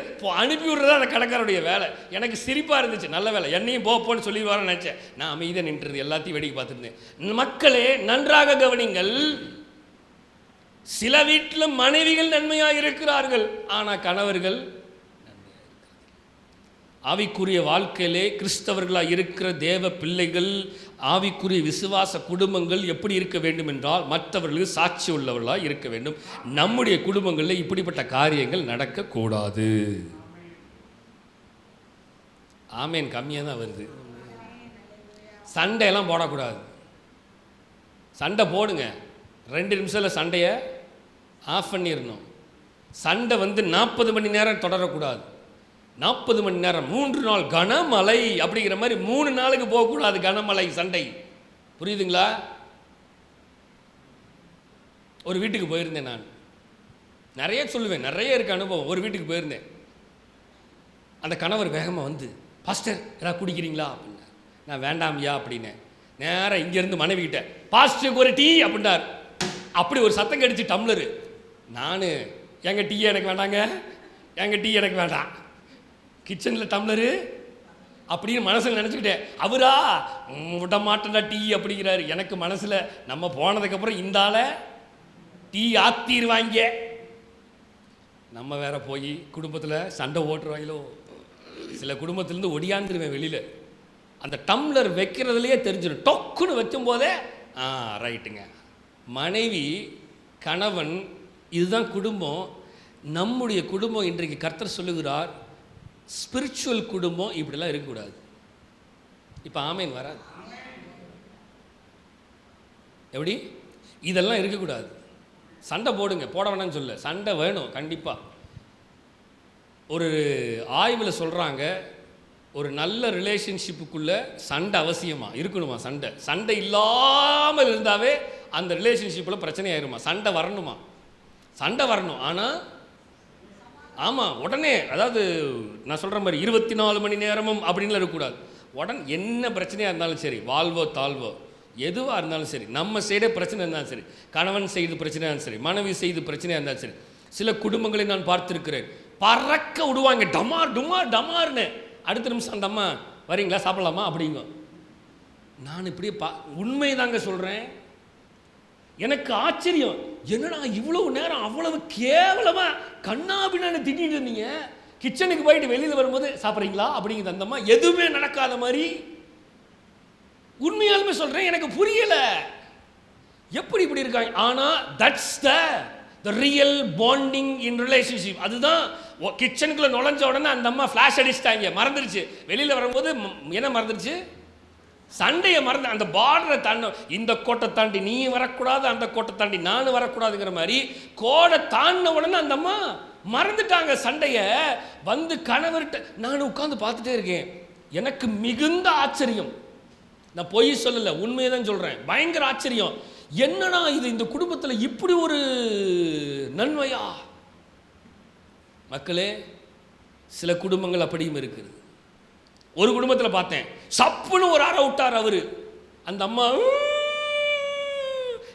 அனுப்பி விடுறதா அந்த கடைக்காரருடைய வேலை. எனக்கு சிரிப்பாக இருந்துச்சு. நல்ல வேலை, என்னையும் போன்னு சொல்லிடுவாருன்னு நினச்சேன். நான் அமைதியாக நின்றுறது, எல்லாத்தையும் வேடிக்கை பார்த்துருந்தேன். மக்களே நன்றாக கவனிங்கள், சில வீட்டில் மனைவிகள் நன்மையாக இருக்கிறார்கள், ஆனால் கணவர்கள் ஆவிக்குரிய வாழ்க்கையிலே கிறிஸ்தவர்களாக இருக்கிற தேவ பிள்ளைகள், ஆவிக்குரிய விசுவாச குடும்பங்கள் எப்படி இருக்க வேண்டும் என்றால், மற்றவர்களுக்கு சாட்சி உள்ளவர்களாக இருக்க வேண்டும். நம்முடைய குடும்பங்களில் இப்படிப்பட்ட காரியங்கள் நடக்கக்கூடாது. ஆமேன். கம்மியாக தான் வருது. சண்டையெல்லாம் போடக்கூடாது. சண்டை போடுங்க, 2 நிமிஷத்தில் சண்டையை ஆஃப் பண்ணிடணும். சண்டை வந்து 40 மணி நேரம் தொடரக்கூடாது. 40 மணி நேரம், 3 நாள் கனமழை அப்படிங்கிற மாதிரி 3 நாளுக்கு போகக்கூடாது கனமழை சண்டை. புரியுதுங்களா? ஒரு வீட்டுக்கு போயிருந்தேன், நான் நிறைய சொல்லுவேன், நிறைய இருக்க அனுபவம். ஒரு வீட்டுக்கு போயிருந்தேன், அந்த கணவர் வேகமாக வந்து, பாஸ்டர் ஏதாவது குடிக்கிறீங்களா அப்படின்னா, நான் வேண்டாம்யா அப்படின்னேன். நேராக இங்கேருந்து மனைவி கிட்ட, பாஸ்டருக்கு ஒரு டீ அப்படின்னார். அப்படி ஒரு சத்தம் கடிச்சு டம்ளரு. நான் எங்கள் டீ எனக்கு வேண்டாங்க, எங்கள் டீ எனக்கு வேண்டாம், கிச்சனில் டம்ளரு அப்படின்னு மனசில் நினச்சிக்கிட்டேன். அவரா விட மாட்டேன்டா டீ அப்படிங்கிறாரு. எனக்கு மனசில் நம்ம போனதுக்கப்புறம் இந்த ஆளை டீ ஆத்திடுவாங்க, நம்ம வேற போய் குடும்பத்தில் சண்டை ஓட்டுருவாங்களோ. சில குடும்பத்திலேருந்து ஒடியாந்துருவேன் வெளியில். அந்த டம்ளர் வைக்கிறதுலையே தெரிஞ்சிடும், டொக்குன்னு வைக்கும் போதே ரைட்டுங்க. மனைவி கணவன், இதுதான் குடும்பம். நம்முடைய குடும்பம் இன்றைக்கு கர்த்தர் சொல்லுகிறார், ஸ்பிரிச்சுவல் குடும்பம் இப்படிலாம் இருக்கக்கூடாது. இப்போ ஆமேன் வராது. எப்படி? இதெல்லாம் இருக்கக்கூடாது. சண்டை போடுங்க, போட வேணாம்னு சொல்ல, சண்டை வேணும் கண்டிப்பாக. ஒரு ஆய்வில் சொல்கிறாங்க, ஒரு நல்ல ரிலேஷன்ஷிப்புக்குள்ளே சண்டை அவசியமாக இருக்கணுமா? சண்டை இல்லாமல் இருந்தாவே அந்த ரிலேஷன்ஷிப்பில் பிரச்சனை ஆயிருமா? சண்டை வரணுமா? சண்டை வரணும். ஆனால் ஆமாம், உடனே, அதாவது நான் சொல்கிற மாதிரி 24 மணி நேரமும் அப்படின்லாம் இருக்கக்கூடாது. என்ன பிரச்சனையாக இருந்தாலும் சரி, வாழ்வோ தாழ்வோ எதுவாக இருந்தாலும் சரி, நம்ம சைடே பிரச்சனை இருந்தாலும் சரி, கணவன் செய்து பிரச்சனையாக இருந்தாலும் சரி, மனைவி செய்து பிரச்சனையாக இருந்தாலும் சரி, சில குடும்பங்களை நான் பார்த்துருக்கிறேன், பறக்க விடுவாங்க, டமார் டுமார் டமார்னு. அடுத்த நிமிஷம் அந்த அம்மா, வரீங்களா சாப்பிடலாமா அப்படிங்க. நான் இப்படியே உண்மை தாங்க சொல்கிறேன். எனக்கு ஆச்சரியம், என்னடா இவ்வளவு நேரம் அவ்வளவு கேவலமாக கண்ணாபின்னு திட்டிட்டு இருந்தீங்க, கிச்சனுக்கு போயிட்டு வெளியில் வரும்போது சாப்பிட்றீங்களா அப்படிங்கிறது அந்த அம்மா. எதுவுமே நடக்காத மாதிரி. உண்மையாலுமே சொல்கிறேன், எனக்கு புரியலை எப்படி இப்படி இருக்காங்க. ஆனால் that's the real bonding in relationship. அதுதான். கிச்சனுக்குள்ளே நுழைஞ்ச உடனே அந்த அம்மா ஃப்ளாஷ் அடிச்சிட்டாங்க, மறந்துடுச்சு. வெளியில் வரும்போது என்ன மறந்துடுச்சு? சண்டையை மறந்து அந்த பார்டரை தாண்ட, இந்த கோட்டை தாண்டி நீ வரக்கூடாது, அந்த கோட்டை தாண்டி நான் வரக்கூடாதுங்கிற மாதிரி கோடை தாண்டின உடனே அந்த அம்மா மறந்துட்டாங்க சண்டையை. வந்து கணவர்கிட்ட நான் உட்காந்து பார்த்துட்டே இருக்கேன். எனக்கு மிகுந்த ஆச்சரியம், நான் பொய் சொல்லலை, உண்மையை தான் சொல்கிறேன். பயங்கர ஆச்சரியம். என்னன்னா இது, இந்த குடும்பத்தில் இப்படி ஒரு நன்மையா? மக்களே, சில குடும்பங்கள் அப்படியும் இருக்குது. ஒரு குடும்பத்தில் பார்த்தேன், சப்புன்னு ஒரு அறை விட்டார் அவர். அந்த அம்மா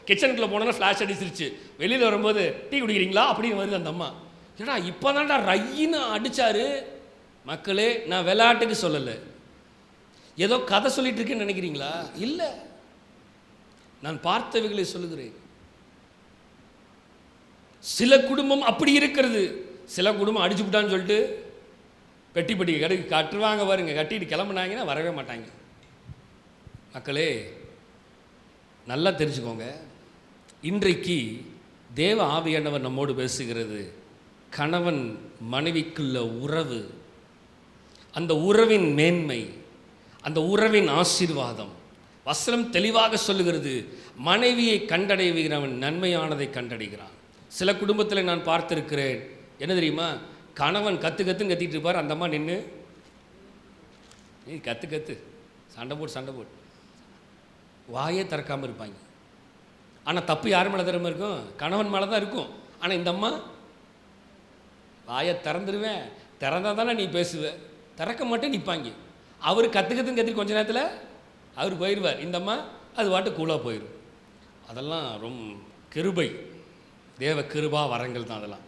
கிச்சனுக்குள்ளே போனோன்னா ஃப்ளாஷ் அடிச்சிருச்சு. வெளியில் வரும்போது டீ குடிக்கிறீங்களா அப்படின்னு வருது அந்த அம்மா. ஏடா இப்போ தான்டா ரையின்னு அடித்தார். மக்களே, நான் விளையாட்டுக்கு சொல்லலை, ஏதோ கதை சொல்லிட்டு இருக்கேன்னு நினைக்கிறீங்களா? இல்லை, நான் பார்த்தவைகளை சொல்லுகிறேன். சில குடும்பம் அப்படி இருக்கிறது. சில குடும்பம் அடிச்சு விட்டான்னு சொல்லிட்டு பெட்டி கடைக்கு கட்டுவாங்க பாருங்க, கட்டிட்டு கிளம்புனாங்கன்னா வரவே மாட்டாங்க. மக்களே, நல்லா தெரிஞ்சுக்கோங்க, இன்றைக்கு தேவ ஆவியானவர் நம்மோடு பேசுகிறது. கணவன் மனைவிக்குள்ள உறவு, அந்த உறவின் மேன்மை, அந்த உறவின் ஆசீர்வாதம். வசனம் தெளிவாக சொல்லுகிறது, மனைவியை கண்டடைகிறவன் நன்மையானதை கண்டடைகிறான். சில குடும்பத்தில் நான் பார்த்திருக்கிறேன், என்ன தெரியுமா, கணவன் கத்துன்னு கத்திட்டு இருப்பார், அந்த அம்மா நின்று நீ கத்து சண்டை போட்டு வாயே திறக்காமல் இருப்பாங்க. ஆனால் தப்பு யார் மேலே திறமை இருக்கும்? கணவன் மேலே தான் இருக்கும். ஆனால் இந்த அம்மா வாயை திறந்துருவேன், திறந்தால் தானே நீ பேசுவ, திறக்க மாட்டேன் நிற்பாங்க. அவர் கத்துன்னு கொஞ்ச நேரத்தில் அவர் போயிடுவார். இந்த அம்மா அது வாட்டு கூலாக போயிடும். அதெல்லாம் ரொம்ப கிருபை, தேவ கிருபா வரங்கள் தான் அதெல்லாம்.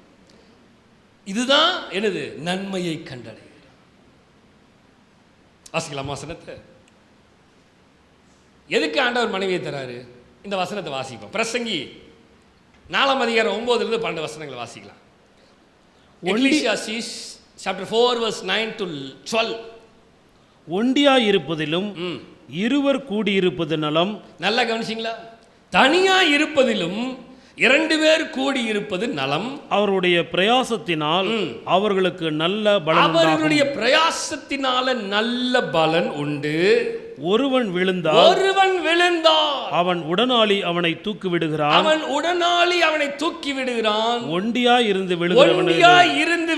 இதுதான் என்னது? நன்மையை கண்டடை. வாசிக்கலாம் வசனத்தை. எதுக்கு ஆண்டவர் மனைவியை தராரு? இந்த வசனத்தை வாசிப்போம். பிரசங்கி 4 அதிகாரம் 9 12 வசனங்களை வாசிக்கலாம். எக்லீசியாஸ்டீஸ் chapter 4 verse 9 to 12. ஒண்டியாய் இருப்பதிலும் இருவர் கூடியிருப்பது நலம். நல்லா கவனிச்சிங்களா? தனியா இருப்பதிலும் 2 பேர் கூடி இருப்பது நலம். அவருடைய பிரயாசத்தினால் அவர்களுக்கு நல்ல பலன், அவர்களுடைய பிரயாசத்தினால நல்ல பலன் உண்டு. ஒருவன் விழுந்தால் அவன் உடனாளி அவனை தூக்கி விடுகிறான். ஒண்டியாய் இருந்து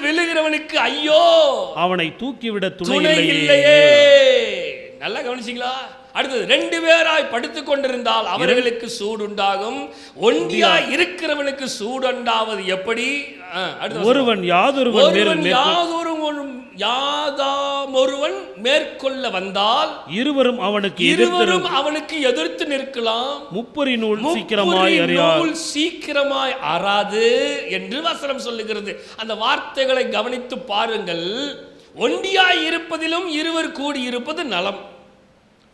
விழுகிறவனுக்கு ஐயோ, அவனை தூக்கிவிட துணை இல்லையே. நல்லா கவனிச்சிங்களா? அடுத்தது, 2 பேராய் படுத்துக் கொண்டிருந்தால் அவர்களுக்கு சூடுண்டாகும். ஒண்டியாய் இருக்கிறவனுக்கு சூடுண்டாவது எப்படி? ஒருவன் யாதொருவன் மேற்கொள்ள வந்தால் இருவரும் அவனுக்கு எதிர்த்து நிற்கலாம். முப்பரி நூல் சீக்கிரமாய் அறாது என்று வசனம் சொல்லுகிறது. அந்த வார்த்தைகளை கவனித்து பாருங்கள். ஒண்டியாய் இருப்பதிலும் இருவர் கூடி இருப்பது நலம்.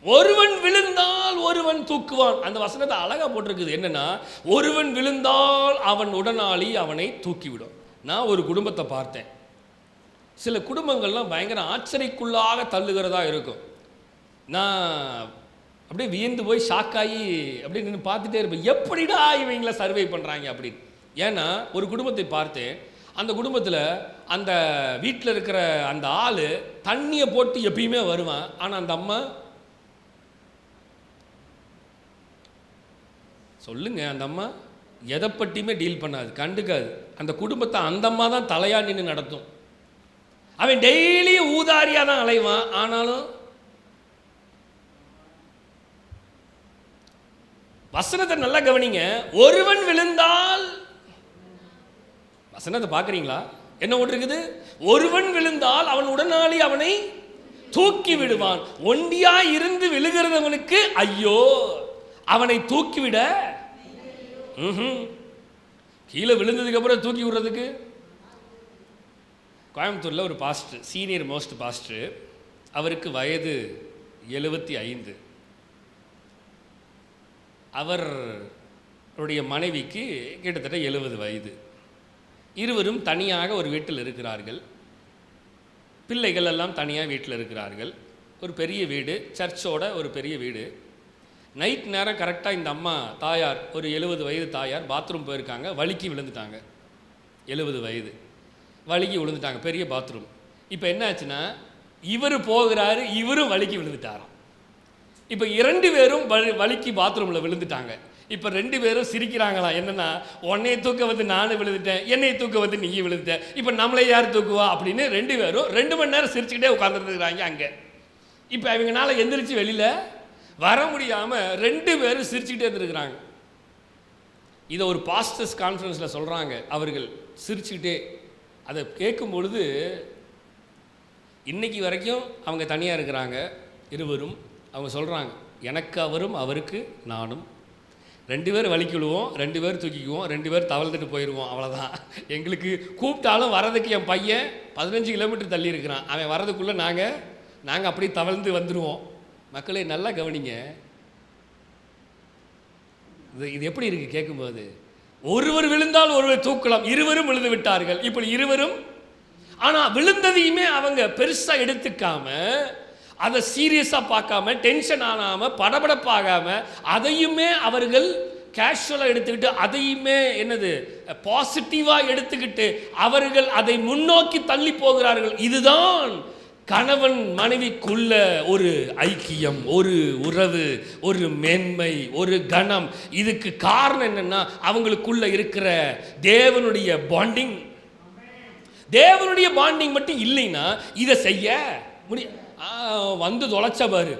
ஒருவன் விழுந்தால் ஒருவன் தூக்குவான். அந்த வசனத்தை அழகா போட்டிருக்குது. என்னன்னா, ஒருவன் விழுந்தால் அவன் உடனாளி அவனை தூக்கிவிடும். நான் ஒரு குடும்பத்தை பார்த்தேன். சில குடும்பங்கள்லாம் பயங்கர ஆச்சரியக்குள்ளாக தள்ளுகிறதா இருக்கும். நான் அப்படியே வியந்து போய் ஷாக்காகி அப்படியே நின்று பார்த்துட்டே இருப்பேன், எப்படிடா இவங்களை சர்வை பண்ணுறாங்க அப்படின்னு. ஏன்னா ஒரு குடும்பத்தை பார்த்தேன். அந்த குடும்பத்தில் அந்த வீட்டில் இருக்கிற அந்த ஆள் தண்ணியை போட்டு எப்பயுமே வருவான். ஆனால் அந்த அம்மா சொல்லுங்க, அந்த அம்மா எதை பற்றியுமே டீல் பண்ணாது, கண்டுக்காது. அந்த குடும்பத்தை அந்த அம்மா தான் தலையா நின்று நடத்தும். அவன் டெய்லி ஊதாரியாக தான் அலைவான். ஆனாலும் வசனத்தை நல்லா கவனிங்க. ஒருவன் விழுந்தால், வசனத்தை பார்க்குறீங்களா? என்ன ஓட்டிருக்குது? ஒருவன் விழுந்தால் அவன் உடனாளி அவனை தூக்கி விடுவான். ஒண்டியா இருந்து விழுகிறவனுக்கு ஐயோ, அவனை தூக்கிவிட. கீழே விழுந்ததுக்கு அப்புறம் தூக்கி விடுறதுக்கு. கோயம்புத்தூரில் ஒரு பாஸ்டர், சீனியர் மோஸ்ட் பாஸ்டர், அவருக்கு வயது 75. அவருடைய மனைவிக்கு கிட்டத்தட்ட 70 வயது. இருவரும் தனியாக ஒரு வீட்டில் இருக்கிறார்கள். பிள்ளைகள் எல்லாம் தனியாக வீட்டில் இருக்கிறார்கள். ஒரு பெரிய வீடு, சர்ச்சோட ஒரு பெரிய வீடு. நைட் நேரம் கரெக்டாக இந்த அம்மா தாயார், ஒரு 70 வயது தாயார், பாத்ரூம் போயிருக்காங்க. வலிக்கு விழுந்துட்டாங்க. 70 வயது வலிக்கு விழுந்துட்டாங்க, பெரிய பாத்ரூம். இப்போ என்ன ஆச்சுன்னா, இவர் போகிறாரு, இவரும் வலிக்கு விழுந்துட்டாராம். இப்போ 2 பேரும் வலிக்கு பாத்ரூமில் விழுந்துட்டாங்க. இப்போ 2 பேரும் சிரிக்கிறாங்களாம். என்னன்னா, உன்னையை தூக்க வந்து நானும் விழுந்துட்டேன், என்னையை தூக்க வந்து நீ விழுந்துட்டேன், இப்போ நம்மளை யார் தூக்குவா அப்படின்னு 2 பேரும் 2 மணி நேரம் சிரிச்சுக்கிட்டே உட்காந்துருக்குறாங்க அங்கே. இப்போ அவங்கனால எந்திரிச்சு வெளியில் வர முடியாமல் 2 பேரும் சிரிச்சுக்கிட்டே இருந்துருக்குறாங்க. இதை ஒரு பாஸ்டர்ஸ் கான்ஃபரன்ஸில் சொல்கிறாங்க. அவர்கள் சிரிச்சுக்கிட்டே அதை கேட்கும் பொழுது இன்னைக்கு வரைக்கும் அவங்க தனியாக இருக்கிறாங்க இருவரும். அவங்க சொல்கிறாங்க, எனக்கு அவரும் அவருக்கு நானும், 2 பேர் வலிக்கிடுவோம், 2 பேர் தூக்கிக்குவோம், 2 பேர் தவழ்ந்துட்டு போயிடுவோம், அவ்வளோதான். எங்களுக்கு கூப்பிட்டாலும் வரதுக்கு என் பையன் 15 கிலோமீட்டர் தள்ளி இருக்கிறான், அவன் வரதுக்குள்ளே நாங்கள் அப்படி தவழ்ந்து வந்துடுவோம். மக்களே நல்லா கவனிங்க, இது எப்படி இருக்குது கேட்கும்போது? ஒருவர் விழுந்தால் ஒருவர் தூக்கலாம், இருவரும் விழுந்து விட்டார்கள். இப்படி இருவரும், ஆனால் விழுந்ததையுமே அவங்க பெருசாக எடுத்துக்காம, அதை சீரியஸாக பார்க்காம, டென்ஷன் ஆகாமல், படபடப்பாகாமல், அதையுமே அவர்கள் கேஷுவலாக எடுத்துக்கிட்டு, அதையுமே என்னது பாசிட்டிவாக எடுத்துக்கிட்டு அவர்கள் அதை முன்னோக்கி தள்ளி போகிறார்கள். இதுதான் கணவன் மனைவிக்குள்ள ஒரு ஐக்கியம், ஒரு உறவு, ஒரு மேன்மை, ஒரு கணம். இதுக்கு காரணம் என்னன்னா அவங்களுக்குள்ள இருக்கிற தேவனுடைய பாண்டிங். தேவனுடைய பாண்டிங் மட்டும் இல்லைன்னா இதை செய்ய முடியும். வந்து தொலைச்ச பாரு,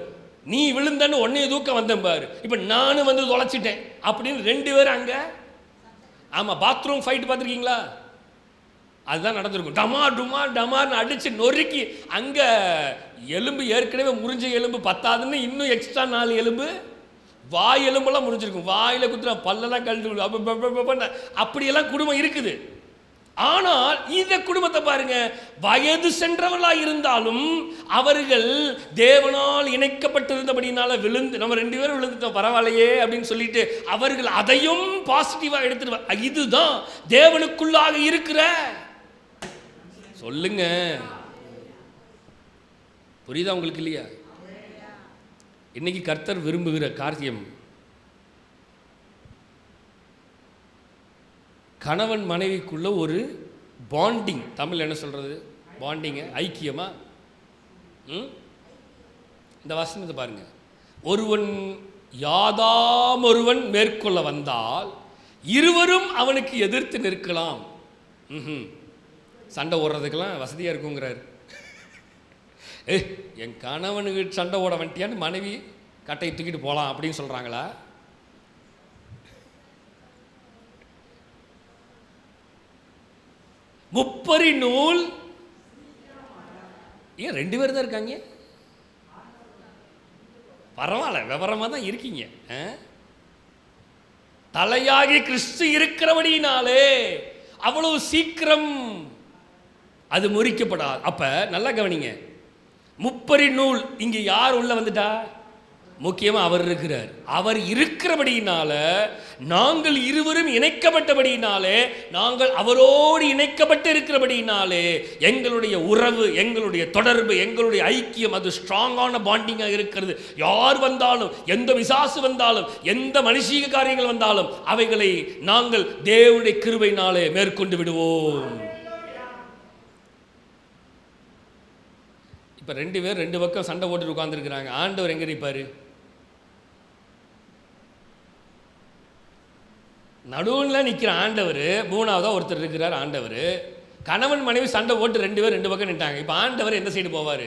நீ விழுந்தன்னு உன்னைய தூக்க வந்தேன் பாரு, இப்போ நானும் வந்து தொலைச்சிட்டேன் அப்படின்னு 2 பேரும் அங்கே. ஆமாம், பாத்ரூம் ஃபைட் பார்த்துருக்கீங்களா? அதுதான் நடந்திருக்கும். டமார் டுமார் டமார்னு அடித்து நொறுக்கி, அங்கே எலும்பு ஏற்கனவே முறிஞ்ச எலும்பு பத்தாதுன்னு இன்னும் எக்ஸ்ட்ரா 4 எலும்பு, வாய் எலும்பெல்லாம் முறிஞ்சிருக்கும், வாயில் குத்துற பல்லெல்லாம் கழட்டு, அப்படியெல்லாம் குடும்பம் இருக்குது. ஆனால் இந்த குடும்பத்தை பாருங்க, வயது சென்றவர்களாக இருந்தாலும் அவர்கள் தேவனால் இணைக்கப்பட்டிருந்தபடினால விழுந்து, நம்ம 2 பேரும் விழுந்துட்டோம் பரவாயில்லையே அப்படின்னு சொல்லிட்டு அவர்கள் அதையும் பாசிட்டிவாக எடுத்துட்டு, இதுதான் தேவனுக்குள்ளாக இருக்கிற, சொல்லுங்க புரியுதா உங்களுக்கு இல்லையா? இன்னைக்கு கர்த்தர் விரும்புகிற காரியம் கணவன் மனைவிக்குள்ள ஒரு பாண்டிங். தமிழ் என்ன சொல்றது? பாண்டிங்க, ஐக்கியமா. இந்த வசனத்தை பாருங்க, ஒருவன் யாதாம் ஒருவன் மேற்கொள்ள வந்தால் இருவரும் அவனுக்கு எதிர்த்து நிற்கலாம். சண்டை ஓடுறதுக்கெல்லாம் வசதியாக இருக்குங்கிறாரு. என் கணவனுக்கு சண்டை ஓட வந்துட்டியான்னு மனைவி கட்டையை தூக்கிட்டு போகலாம் அப்படின்னு சொல்கிறாங்களா? முப்பரி நூல் ஏன் 2 பேர் தான் இருக்காங்க? பரவாயில்ல, விவரமாக தான் இருக்கீங்க. தலையாகி கிறிஸ்து இருக்கிறபடினாலே அவ்வளவு சீக்கிரம் அது முறிக்கப்படாது. அப்ப நல்லா கவனிங்க, முப்பரி நூல் இங்கே யார் உள்ள வந்துட்டா? முக்கியமாக அவர் இருக்கிறார். அவர் இருக்கிறபடியினால நாங்கள் இருவரும் இணைக்கப்பட்டபடியினாலே, நாங்கள் அவரோடு இணைக்கப்பட்டு இருக்கிறபடியினாலே எங்களுடைய உறவு, எங்களுடைய தொடர்பு, எங்களுடைய ஐக்கியம் அது ஸ்ட்ராங்கான பாண்டிங்காக இருக்கிறது. யார் வந்தாலும், எந்த விசாசு வந்தாலும், எந்த மனுஷீக காரியங்கள் வந்தாலும் அவைகளை நாங்கள் தேவனுடைய கிருபையினாலே மேற்கொண்டு விடுவோம். இப்போ 2 பேர் 2 பக்கம் சண்டை போட்டு உட்கார்ந்துருக்கிறாங்க. ஆண்டவர் எங்கே இருப்பார்? நடுவில் நிற்கிற ஆண்டவர், 3ஆவதாக ஒருத்தர் இருக்கிறார் ஆண்டவர். கணவன் மனைவி சண்டை போட்டு 2 பேர் 2 பக்கம் நின்ட்டாங்க. இப்போ ஆண்டவர் எந்த சைடு போவார்?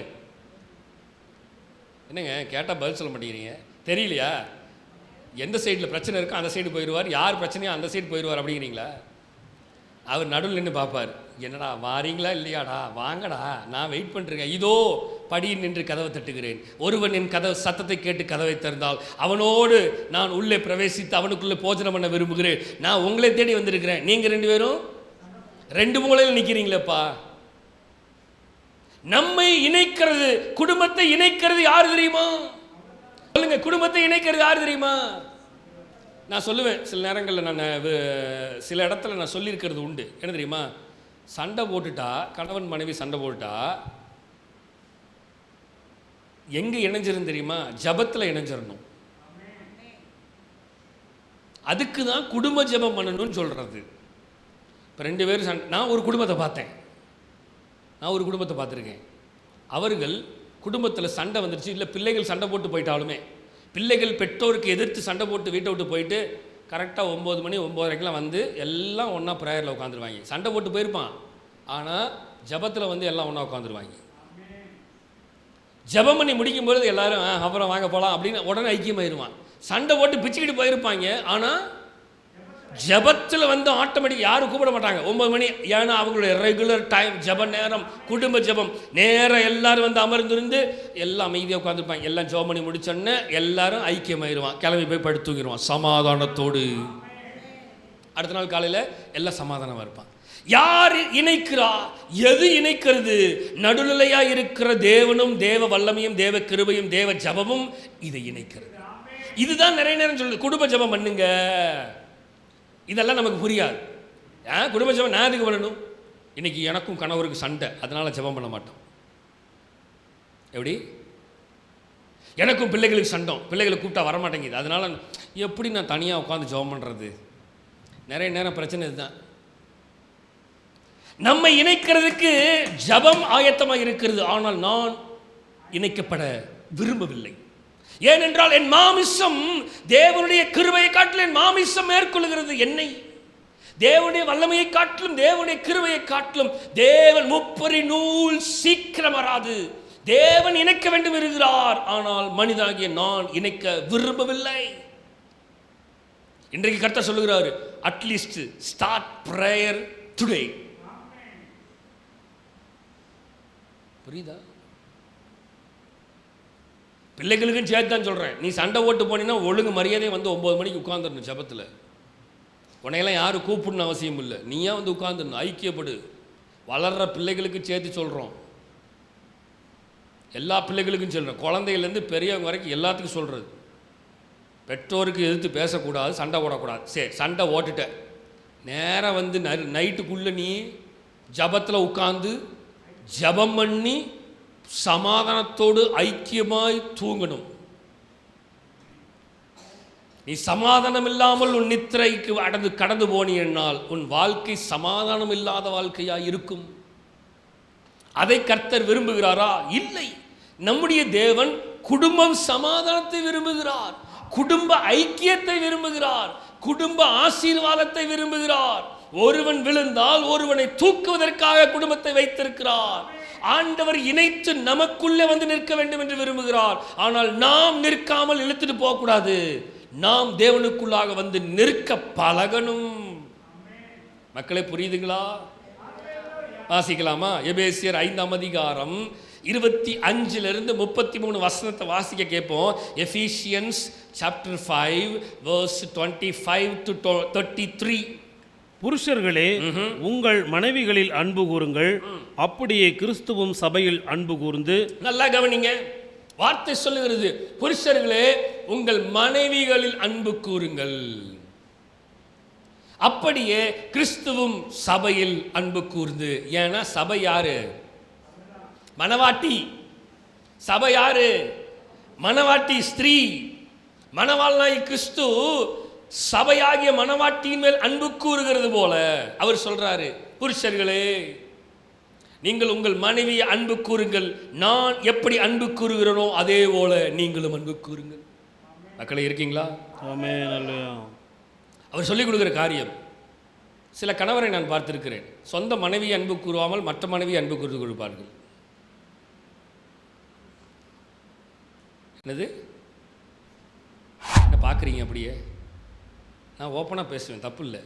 என்னங்க கேட்டால் பதில் சொல்ல மாட்டேங்கிறீங்க, தெரியலையா? எந்த சைடில் பிரச்சனை இருக்கோ அந்த சைடு போயிடுவார், யார் பிரச்சனையோ அந்த சைடு போயிடுவார் அப்படிங்கிறீங்களா? அவர் நடுவில் நின்று பார்ப்பார், என்னடா வாரீங்களா இல்லையாடா, வாங்கடா, நான் வெயிட் பண்ணுறேன், இதோ படியில் நின்று கதவை தட்டுகிறேன், ஒருவன் என் கதவை சத்தத்தை கேட்டு கதவை திறந்தால் அவனோடு நான் உள்ளே பிரவேசித்து அவனுக்குள்ளே போஜனம் பண்ண விரும்புகிறேன். நான் உங்களை தேடி வந்திருக்கிறேன், நீங்கள் 2 பேரும் 2 மூலையில் நிற்கிறீங்களேப்பா. நம்மை இணைக்கிறது, குடும்பத்தை இணைக்கிறது யார் தெரியுமா? சொல்லுங்க, குடும்பத்தை இணைக்கிறது யார் தெரியுமா? நான் சொல்லுவேன், சில நேரங்களில் நான் சில இடத்துல நான் சொல்லியிருக்கிறது உண்டு. என்ன தெரியுமா? சண்டை போட்டுட்டா, கணவன் மனைவி சண்டை போட்டுட்டா எங்கே இணைஞ்சிரும் தெரியுமா? ஜபத்தில் இணைஞ்சிடணும். அதுக்கு தான் குடும்ப ஜபம் பண்ணணும்னு சொல்கிறது. இப்போ 2 பேரும் நான் ஒரு குடும்பத்தை பார்த்துருக்கேன். அவர்கள் குடும்பத்தில் சண்டை வந்துடுச்சு, இல்லை பிள்ளைகள் சண்டை போட்டு போயிட்டாலுமே, பிள்ளைகள் பெற்றோருக்கு எதிர்த்து சண்டை போட்டு வீட்டை விட்டு போயிட்டு கரெக்டாக 9 மணி 9:30க்கெலாம் வந்து எல்லாம் ஒன்றா ப்ரேயரில் உட்காந்துருவாங்க. சண்டை போட்டு போயிருப்பான், ஆனால் ஜபத்தில் வந்து எல்லாம் ஒன்றா உட்காந்துருவாங்க. ஜபம் பண்ணி முடிக்கும்பொழுது எல்லாரும் அப்புறம் வாங்க போகலாம் அப்படின்னு உடனே ஐக்கியமாயிருவான். சண்டை போட்டு பிச்சுக்கிட்டு போயிருப்பாங்க, ஆனால் ஜபத்தில் வந்து ஆட்டோமேட்டிக் யாரும் கூப்பிட மாட்டாங்க 9 மணி. ஏன்னா அவங்களுடைய ரெகுலர் டைம் ஜப நேரம், குடும்ப ஜபம் நேரம். எல்லாரும் வந்து அமர்ந்திருந்து எல்லாம் அமைதியாக உட்காந்துருப்பாங்க. எல்லாம் ஜபம் பண்ணி முடிச்சோன்னே எல்லாரும் ஐக்கியமாயிருவான், கிளம்பி போய் படுத்து தூங்கிடுவான் சமாதானத்தோடு. அடுத்த நாள் காலையில் எல்லாம் சமாதானமாக இருப்பான். யார் இணைக்கிறா? எது இணைக்கிறது? நடுநிலையா இருக்கிற தேவனும் தேவ வல்லமையும் தேவ கிருபையும் தேவ ஜபமும் இதை இணைக்கிறது. இதுதான் நிறைய நேரம் சொல்லுது, குடும்ப ஜபம் பண்ணுங்க. இதெல்லாம் நமக்கு புரியாது. குடும்ப ஜபம் நான் எதுக்கு பண்ணணும்? இன்னைக்கு எனக்கும் கணவருக்கு சண்டை, அதனால ஜபம் பண்ண மாட்டோம். எப்படி? எனக்கும் பிள்ளைகளுக்கு சண்டை, பிள்ளைகளை கூப்பிட்டா வரமாட்டேங்குது, அதனால எப்படி நான் தனியாக உட்காந்து ஜபம் பண்ணுறது? நிறைய நேரம் பிரச்சனை இதுதான். நம்மை இணைக்கிறதுக்கு ஜபம் ஆயத்தமாக இருக்கிறது, ஆனால் நான் இணைக்கப்பட விரும்பவில்லை. ஏனென்றால் என் மாமிசம் தேவனுடைய கிருபையை காட்டிலும் என் மாமிசம் மேற்கொள்கிறது என்னை. தேவனுடைய வல்லமையை காட்டிலும் தேவனுடைய கிருபையை காட்டிலும் தேவன் முப்பரி நூல் சீக்கிரம் வராது. தேவன் இணைக்க வேண்டும் இருக்கிறார், ஆனால் மனிதாகிய நான் இணைக்க விரும்பவில்லை. இன்றைக்கு கர்த்தர் சொல்லுகிறார், அட்லீஸ்ட் ஸ்டார்ட் பிரேயர் டுடே. புரியுதா? பிள்ளைகளுக்கும் சேர்த்து தான் சொல்கிறேன். நீ சண்டை ஓட்டு போனீங்கன்னா ஒழுங்கு மரியாதையை வந்து 9 மணிக்கு உட்காந்துடணும் ஜபத்தில். உன்னையெல்லாம் யாரும் கூப்பிடணும் அவசியம் இல்லை, நீயா வந்து உட்காந்துடணும். ஐக்கியப்படு. வளர்கிற பிள்ளைகளுக்கு சேர்த்து சொல்கிறோம், எல்லா பிள்ளைகளுக்கும் சொல்கிறேன், குழந்தையிலேருந்து பெரியவங்க வரைக்கும் எல்லாத்துக்கும் சொல்கிறது. பெற்றோருக்கு எதிர்த்து பேசக்கூடாது, சண்டை ஓடக்கூடாது. சரி, சண்டை ஓட்டுட்ட நேராக வந்து நைட்டுக்குள்ளே நீ ஜபத்தில் உட்காந்து ஜபம் பண்ணி சமாதானத்தோடு ஐக்கியமாய் தூங்கணும். நீ சமாதானம் இல்லாமல் உன் நித்திரைக்கு கடந்து போனீனால் உன் வாழ்க்கை சமாதானம் இல்லாத வாழ்க்கையா இருக்கும். அதை கர்த்தர் விரும்புகிறாரா? இல்லை. நம்முடைய தேவன் குடும்பம் சமாதானத்தை விரும்புகிறார், குடும்ப ஐக்கியத்தை விரும்புகிறார், குடும்ப ஆசீர்வாதத்தை விரும்புகிறார். ஒருவன் விழுந்தால் ஒருவனை தூக்குவதற்காக குடும்பத்தை வைத்திருக்கிறார். ஆண்டவர் இணைத்து நமக்குள்ளே வந்து நிற்க வேண்டும் என்று விரும்புகிறார். ஆனால் நாம் நிற்காமல் இழுத்துட்டு போகக்கூடாது. நாம் தேவனுக்குள்ளாக வந்து நிற்க பழகணும். மக்களை புரியுதுங்களா? வாசிக்கலாமா? எபேசியர் 5ஆம் அதிகாரம் 25 33 வசனத்தை வாசிக்க கேட்போம். எஃபீசியன்ஸ் சாப்டர் 5 verse 25 to 33. புருஷர்களே, உங்கள் மனைவிகளில் அன்பு கூறுங்கள், அப்படியே கிறிஸ்துவும் சபையில் அன்பு கூர்ந்து. நல்லா கவனிங்க, வார்த்தை சொல்லுகிறது, புருஷர்களே உங்கள் மனைவிகளில் அன்பு கூறுங்கள், அப்படியே கிறிஸ்துவும் சபையில் அன்பு கூர்ந்து. ஏன்னா சபை யாரு? மணவாட்டி. சபை யாரு? மணவாட்டி ஸ்திரீ. மணவாளனாய் கிறிஸ்து சபையாகிய மணவாட்டியின் மேல் அன்பு கூறுகிறது போல அவர் சொல்றாரு, புருஷர்களே நீங்கள் உங்கள் மனைவியை அன்பு கூறுங்கள், நான் எப்படி அன்பு கூறுகிறேனோ அதே போல நீங்களும் அன்பு கூறுங்கள். மக்களை இருக்கீங்களா? ஆமென். அவர் சொல்லிக் கொடுக்குற காரியம். சில கணவரை நான் பார்த்திருக்கிறேன், சொந்த மனைவியை அன்பு கூறுவாமல் மற்ற மனைவியை அன்பு கூறு கொடுப்பார்கள். என்னது என்ன பார்க்குறீங்க? அப்படியே நான் ஓப்பனாக பேசுவேன், தப்பு இல்லை.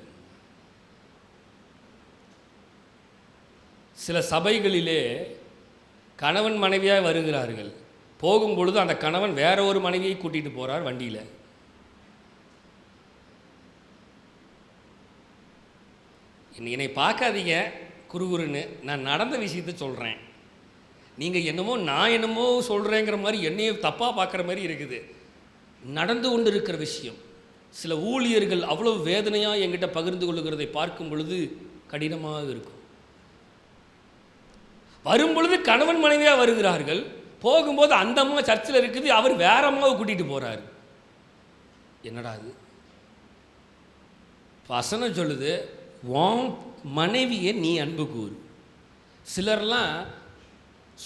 சில சபைகளிலே கணவன் மனைவியாக வருகிறார்கள், போகும் பொழுது அந்த கணவன் வேற ஒரு மனைவியை கூட்டிகிட்டு போகிறார் வண்டியில். என்னை பார்க்காதீங்க குறுகுறுன்னு, நான் நடந்த விஷயத்தை சொல்கிறேன். நீங்கள் என்னமோ நான் என்னமோ சொல்கிறேங்கிற மாதிரி என்னையே தப்பாக பார்க்குற மாதிரி இருக்குது. நடந்து கொண்டு இருக்கிற விஷயம். சில ஊழியர்கள் அவ்வளோ வேதனையாக என்கிட்ட பகிர்ந்து கொள்ளுகிறதை பார்க்கும் பொழுது கடினமாக இருக்கும். வரும் பொழுது கணவன் மனைவியாக வருகிறார்கள், போகும்போது அந்த அம்மா சர்ச்சில் இருக்குது, அவர் வேற அம்மாவை கூட்டிகிட்டு போகிறாரு. என்னடா அது? வசனம் சொல்லுது, உன் மனைவியை நீ அன்பு கூறு. சிலர்லாம்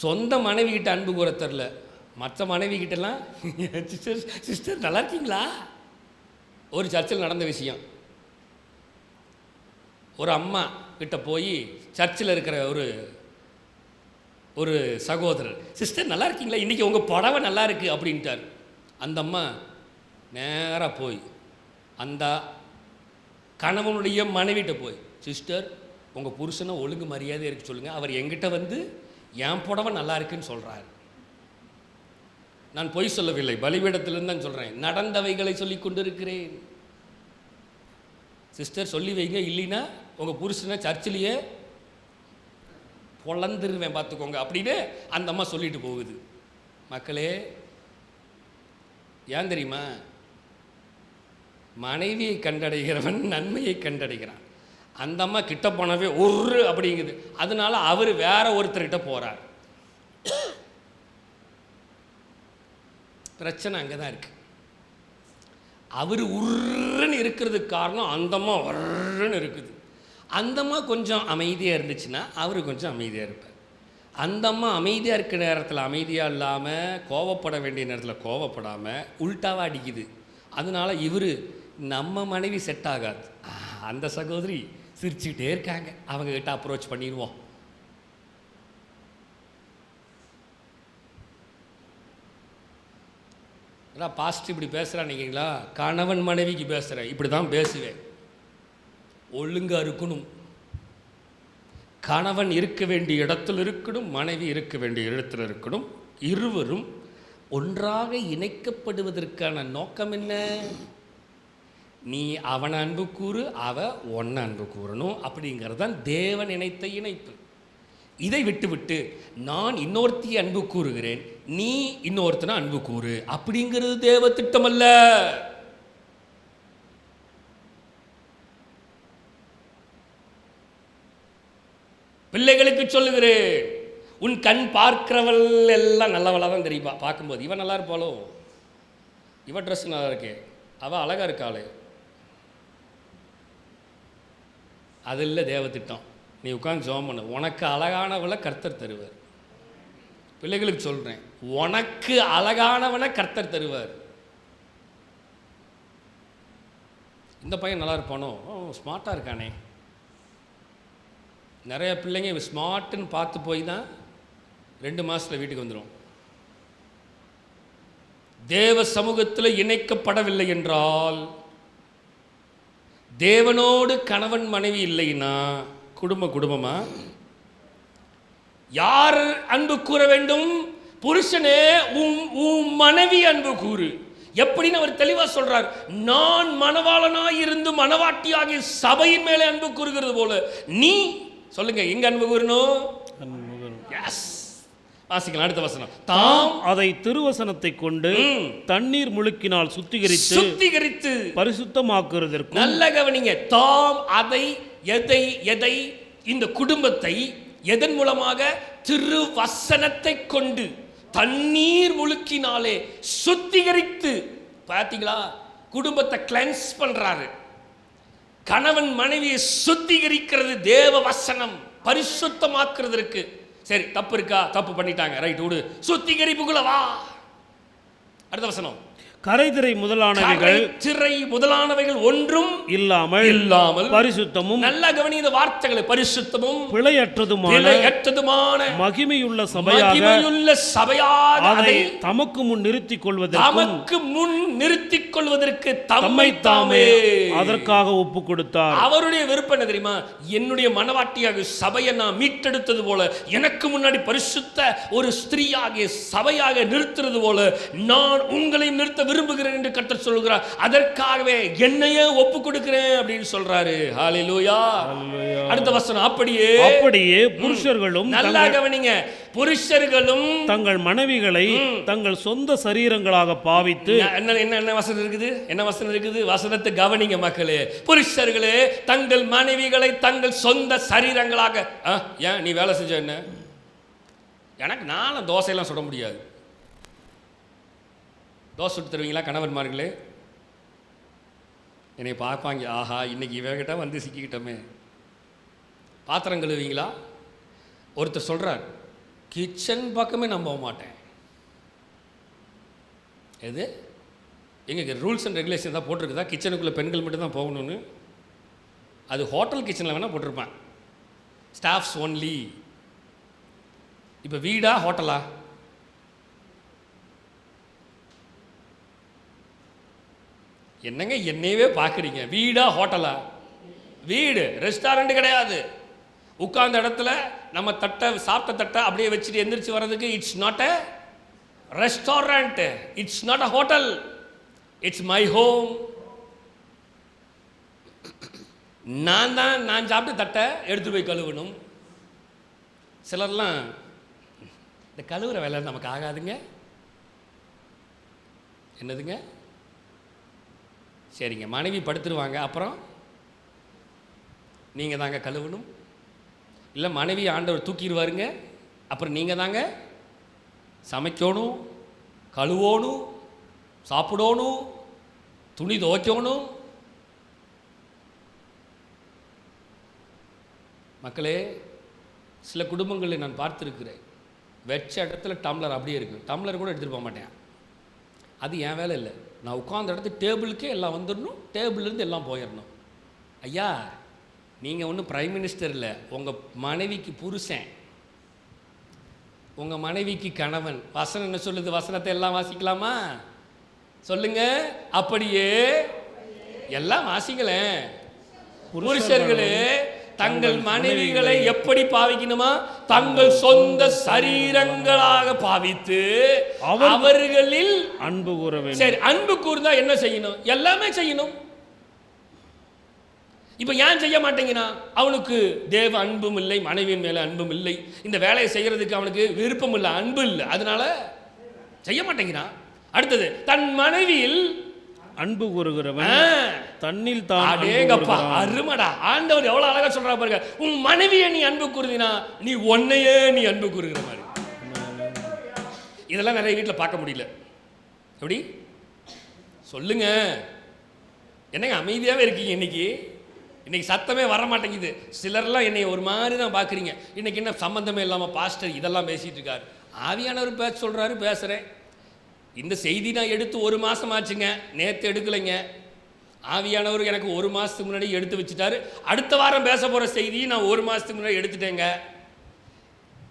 சொந்த மனைவி கிட்ட அன்பு கூற தெரில, மற்ற மனைவி கிட்டலாம் சிஸ்டர் நல்லா இருக்கீங்களா? ஒரு சர்ச்சில் நடந்த விஷயம். ஒரு அம்மா கிட்ட போய் சர்ச்சில் இருக்கிற ஒரு சகோதரர், சிஸ்டர் நல்லா இருக்கீங்களா, இன்றைக்கி உங்கள் புடவை நல்லா இருக்குது அப்படின்ட்டார். அந்த அம்மா நேராக போய் அந்த கணவனுடைய மனைவிட்ட போய், சிஸ்டர் உங்கள் புருஷனை ஒழுங்கு மரியாதை இருக்கு சொல்லுங்கள், அவர் எங்கிட்ட வந்து என் புடவை நல்லா இருக்குன்னு சொல்கிறார். நான் பொய் சொல்லவில்லை, பலிபீடத்திலிருந்து தான் சொல்கிறேன், நடந்தவைகளை சொல்லி கொண்டு இருக்கிறேன். சிஸ்டர் சொல்லி வைங்க, இல்லைன்னா உங்கள் புருஷனை சர்ச்சிலேயே பொழந்துருவேன் பார்த்துக்கோங்க அப்படின்னு அந்த அம்மா சொல்லிட்டு போகுது. மக்களே, ஏன் தெரியுமா? மனைவியை கண்டடைகிறவன் நன்மையை கண்டடைகிறான். அந்த அம்மா கிட்ட போனவே ஒரு அப்படிங்குது. அதனால அவர் வேற ஒருத்தர்கிட்ட போறார். பிரச்சனை அங்கே தான் இருக்கு. அவர் உருன்னு இருக்கிறதுக்கு காரணம் அந்தம்மா உருன்னு இருக்குது. அந்தம்மா கொஞ்சம் அமைதியாக இருந்துச்சுன்னா அவர் கொஞ்சம் அமைதியாக இருப்பார். அந்தம்மா அமைதியாக இருக்கிற நேரத்தில் அமைதியாக இல்லாமல், கோவப்பட வேண்டிய நேரத்தில் கோவப்படாமல் உள்டாவாக அடிக்குது. அதனால இவர் நம்ம மனைவி செட் ஆகாது. அந்த சகோதரி சிரிச்சுக்கிட்டே இருக்காங்க, அவங்கக்கிட்ட அப்ரோச் பண்ணிடுவோம். பாஸ்ட் இப்படி பேசுகிறான்னீங்களா? கணவன் மனைவிக்கு பேசுகிறேன், இப்படி தான் பேசுவேன். ஒழுங்காக இருக்கணும். கணவன் இருக்க வேண்டிய இடத்துல இருக்கணும், மனைவி இருக்க வேண்டிய இடத்துல இருக்கணும். இருவரும் ஒன்றாக இணைக்கப்படுவதற்கான நோக்கம் என்ன? நீ அவனை அன்பு கூறு, அவ ஒன்ன அன்பு கூறணும். அப்படிங்கிறது தான் தேவன் இணைத்த இணைப்பு. இதை விட்டு நான் இன்னொருத்தியை அன்பு கூறுகிறேன், நீ இன்னொருத்தனை அன்பு கூறு அப்படிங்கிறது தேவ திட்டம் அல்ல. பிள்ளைகளுக்கு சொல்லுகிறேன், உன் கண் பார்க்கிறவள் எல்லாம் நல்லவளாக தான் தெரியுமா? பார்க்கும்போது இவன் நல்லா இருப்பாளோ, இவன் ட்ரெஸ் நல்லா இருக்கே, அவள் அழகாக இருக்காளே, அது இல்லை தேவ திட்டம். நீ உட்காந்து ஜெபம் பண்ணு, உனக்கு அழகானவளை கர்த்தர் தருவார். பிள்ளைகளுக்கு சொல்கிறேன், உனக்கு அழகானவனை கர்த்தர் தருவார். இந்த பையன் நல்லா இருப்பானோ, ஸ்மார்ட்டாக இருக்கானே. நிறைய பிள்ளைங்க ஸ்மார்ட்டுன்னு பார்த்து போய் தான் 2 மாதத்தில் வீட்டுக்கு வந்துடும். தேவ சமூகத்தில் இணைக்கப்படவில்லை என்றால், தேவனோடு கணவன் மனைவி இல்லைன்னா குடும்பமா யார் அன்பு கூற வேண்டும்? புருஷனே உன் மனைவி அன்பு கூறு. எப்படின்னு அவர் தெளிவாக சொல்றார். நான் மணவாளனாய் இருந்து மணவாட்டியாகிய சபையின் மேலே அன்பு கூறுகிறது போல நீ சொல்லுங்க, எங்க அன்பு கூறணும்? எஸ், வாசிக்கலாம் அடுத்த வசனம். தாம் அதை திருவசனத்தை கொண்டு தண்ணீர் முழுக்கினால் சுத்திகரித்து பரிசுத்தமாக்குறதற்கு. நல்ல கவனிங்க. தாம் அதை எதை இந்த குடும்பத்தை எதன் மூலமாக? திருவசனத்தை கொண்டு தண்ணீர் முழுக்கினாலே சுத்திகரித்து. பார்த்தீங்களா? குடும்பத்தை கிளென்ஸ் பண்றாரு. கணவன் மனைவியை சுத்திகரிக்கிறது தேவ வசனம், பரிசுத்தமாக்குறதற்கு. சரி, தப்பு இருக்கா? தப்பு பண்ணிட்டாங்க, ரைட், விடு, சுத்திகரிப்புக்குள்ள வா. அடுத்த வசனம். கரைதிரை முதலானவைகள் ஒன்றும் இல்லாமல் பரிசுத்தமும். நல்ல கவனி இந்த வார்த்தைகளை. பரிசுத்தமும் பிழையற்றதுமான மகிமையுள்ள சபையாக அதை தமக்கு முன் நிறுத்திக் கொள்வதற்கு தம்மை தாமே அதற்காக ஒப்பு கொடுத்தார். அவருடைய விருப்பம் என்ன தெரியுமா? என்னுடைய மனவாட்டியாக சபையை நான் மீட்டெடுத்தது போல, எனக்கு முன்னாடி பரிசுத்த ஒரு ஸ்திரீயாகிய சபையாக நிறுத்துறது போல நான் உங்களை நிறுத்த விரும்புகிறேன் என்று கர்த்தர் சொல்கிறார். அதற்காகவே என்னையே ஒப்பு கொடுக்கிறேன் அப்படின்னு சொல்றாரு. ஹல்லேலூயா. அடுத்த வசனம். அப்படியே புருஷர்களும், நல்லா கவனிங்க, புருஷர்களும் தங்கள் மனைவிகளை தங்கள் சொந்த சரீரங்களாக பாவித்து. என்ன வசனம் இருக்குது? என்ன வசனம் இருக்குது? வசனத்தை கவனிங்க மக்களே. புருஷர்களே தங்கள் மனைவிகளை தங்கள் சொந்த சரீரங்களாக. ஏன் நீ வேலை செஞ்ச என்ன? எனக்கு நானும் தோசையெல்லாம் சுட முடியாது. தோசை சுட்டு தருவீங்களா கணவன்மார்களே? என்னை பார்ப்பாங்க, ஆஹா இன்னைக்கு இவகிட்ட வந்து சிக்கிக்கிட்டோமே. பாத்திரம் கழுவீங்களா? ஒருத்தர் சொல்கிறார், கிச்சன் பக்கமே நான் போக மாட்டேன். எது எங்களுக்கு ரூல்ஸ் அண்ட் ரெகுலேஷன் தான் போட்டிருக்குதா கிச்சனுக்குள்ளே பெண்கள் மட்டும் தான் போகணும்னு? அது ஹோட்டல் கிச்சனில் வேணால் போட்டிருப்பேன், ஸ்டாஃப்ஸ் ஒன்லி. இப்போ வீடா ஹோட்டலா? என்னங்க என்னையவே பார்க்குறீங்க? வீடா ஹோட்டலா? வீடு, ரெஸ்டாரண்ட் கிடையாது. உட்கார்ந்த இடத்துல நம்ம தட்டை, சாப்பிட்ட தட்டை அப்படியே வச்சுட்டு எந்திரிச்சு வர்றதுக்கு it's not a restaurant, it's not a hotel, it's my home. நான் சாப்பிட்டு தட்டை எடுத்து போய் கழுவணும். சிலர்லாம் இந்த கழுவுற வேலை நமக்கு ஆகாதுங்க. என்னதுங்க? சரிங்க, மனைவி படுத்துருவாங்க, அப்புறம் நீங்கள் தாங்க கழுவணும். இல்லை மனைவி ஆண்டவர் தூக்கிடுவாருங்க, அப்புறம் நீங்கள் தாங்க சமைக்கணும், கழுவணும், சாப்பிடணும், துணி துவைக்கணும். மக்களே, சில குடும்பங்களில் நான் பார்த்துருக்கிறேன், வச்ச இடத்துல டம்ளர் அப்படியே இருக்குது, டம்ளர் கூட எடுத்துகிட்டு போக மாட்டேன். அது என் வேலை இல்லை. நான் உட்கார்ந்த இடத்துல டேபிளுக்கே எல்லாம் வந்துடணும், டேபிள்லேருந்து எல்லாம் போயிடணும். ஐயா, நீங்கள் ஒன்றும் பிரைம் மினிஸ்டர் இல்லை, உங்கள் மனைவிக்கு புருஷன், உங்கள் மனைவிக்கு கணவன். வசனம் என்ன சொல்லுது? வசனத்தை எல்லாம் வாசிக்கலாமா? சொல்லுங்க. அப்படியே எல்லாம் வாசிங்களேன். புருஷர்களே தங்கள் மனைவிகளை எப்படி பாவிக்கணுமா? தங்கள் சொந்த சரீரங்களாக பாவித்து அவர்களில் அன்பு கூற வேண்டும். சரி, அன்பு கூர்ந்தா என்ன செய்யணும்? எல்லாமே செய்யணும். இப்ப ஏன் செய்ய மாட்டேங்கிறான்? அவனுக்கு தேவ அன்பும் இல்லை, மனைவியின் மேல அன்பும் இல்லை, இந்த வேலையை செய்யறதுக்கு அவனுக்கு விருப்பம் இல்லை, அன்பு இல்லை, அதனால செய்ய மாட்டேங்கிறான். அடுத்தது, தன் மனைவியில் அன்பு கூறுகிறவன் தன்னில் தான். அடேங்கப்பா, அருமடா! ஆண்டவர் எவ்வளவு அழகா சொல்றா பாருங்க. உன் மனைவியை நீ அன்பு கூறுதினா நீ ஒன்னையே நீ அன்பு கூறுகிற மாதிரி. இதெல்லாம் நிறைய வீட்டில் பார்க்க முடியல. எப்படி சொல்லுங்க? என்னங்க அமைதியாவே இருக்கீங்க? இன்னைக்கு சத்தமே வர மாட்டேங்குது. சிலர்லாம் என்னை ஒரு மாதிரி தான் பார்க்குறீங்க. இன்னைக்கு என்ன சம்பந்தமே இல்லாமல் பாஸ்டர் இதெல்லாம் பேசிட்டு இருக்காரு. ஆவியானவர் பேச சொல்றாரு, பேசுகிறேன். இந்த செய்தி நான் எடுத்து 1 மாதம் ஆச்சுங்க, நேற்று எடுக்கலைங்க. ஆவியானவர் எனக்கு 1 மாதத்துக்கு முன்னாடி எடுத்து வச்சுட்டாரு. அடுத்த வாரம் பேச போகிற செய்தியை நான் 1 மாதத்துக்கு முன்னாடி எடுத்துட்டேங்க.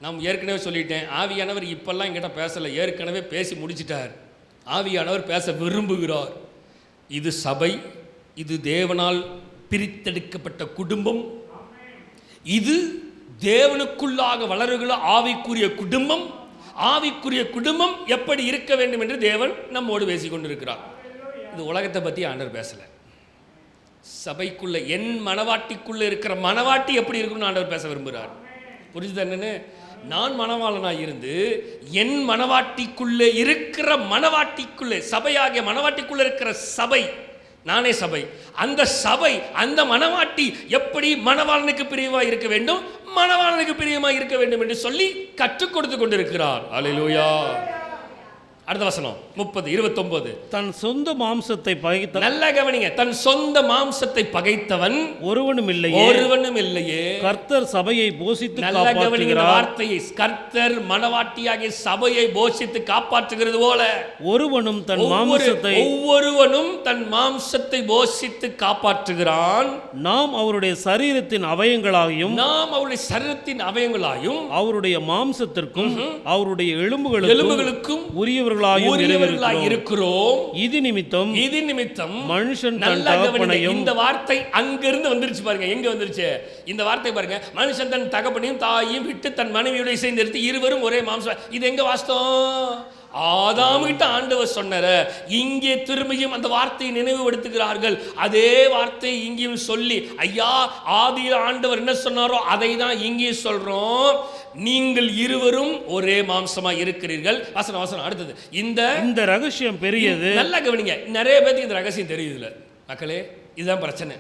நான் ஏற்கனவே சொல்லிட்டேன், ஆவியானவர் இப்பெல்லாம் என்கிட்ட பேசலை, ஏற்கனவே பேசி முடிச்சிட்டார். ஆவியானவர் பேச விரும்புகிறார். இது சபை, இது தேவனால் பிரித்தெடுக்கப்பட்ட குடும்பம், இது தேவனுக்குள்ளாக வளருகிற ஆவிக்குரிய குடும்பம். ஆவிக்குரிய குடும்பம் எப்படி இருக்க வேண்டும் என்று தேவன் நம்மோடு பேசிக் கொண்டிருக்கிறார். இது உலகத்தை பற்றி ஆண்டவர் பேசல. சபைக்குள்ள, என் மனவாட்டிக்குள்ள இருக்கிற மனவாட்டி எப்படி இருக்குன்னு ஆண்டவர் பேச விரும்புகிறார். புரிஞ்சுது என்னன்னு? நான் மனவாளனாக இருந்து என் மனவாட்டிக்குள்ளே இருக்கிற மனவாட்டிக்குள்ளே, சபையாகிய மனவாட்டிக்குள்ளே இருக்கிற சபை, நானே சபை, அந்த சபை, அந்த மனவாட்டி எப்படி மணவாளனுக்கு பிரியமாக இருக்க வேண்டும், மணவாளனுக்கு பிரியமாக இருக்க வேண்டும் என்று சொல்லி கற்றுக் கொடுத்து கொண்டிருக்கிறார். அல்லேலூயா. அடுத்த வசனம் 30:29. தன் சொந்த மாம்சத்தை பகைத்த, நல்ல கவனிங்க, தன் சொந்த மாம்சத்தை பகைத்தவன் ஒருவனும் இல்லையே. கர்த்தர் சபையை போஷித்து காப்பாற்றுகிறார். வார்த்தையை, கர்த்தர் மனவாட்டியாகிய சபையை போஷித்து காப்பாற்றுகிறது போல ஒருவனும் தன் மாம்சத்தை போஷித்து காப்பாற்றுகிறான். நாம் அவருடைய சரீரத்தின் அவயங்களாயும் அவருடைய மாம்சத்திற்கும் அவருடைய எலும்புகளுக்கும் உரியவர்களாய் இருக்கிறோம். இது நிமித்தம் மனுஷன் தன் தகப்பனையும், இந்த வார்த்தை அங்கிருந்து வந்துருச்சு பாருங்க. எங்க வந்துருச்சு இந்த வார்த்தை பாருங்க? மனுஷன் தன் தகப்பனையும் தாயையும் விட்டு தன் மனைவியோடு சேர்ந்து இருவரும் ஒரே மாம்சம். இது எங்க வாஸ்தவம்? ஆதாமிட்ட ஆண்டவர் சொன்னார. இங்கே திரும்பியும் அந்த வார்த்தையை நினைவுபடுத்துகிறார்கள். அதே வார்த்தையை இங்கேயும் சொல்லி, ஐயா, ஆதியில் ஆண்டவர் என்ன சொன்னாரோ அதை தான் இங்கே சொல்றோம். நீங்கள் இருவரும் ஒரே மாம்சமா இருக்கிறீர்கள். வசனம் அடுத்தது. இந்த ரகசியம் பெரியது. நல்லா கவனிங்க, நிறைய பேருக்கு இந்த ரகசியம் தெரியுதுல மக்களே. இதுதான் பிரச்சனை.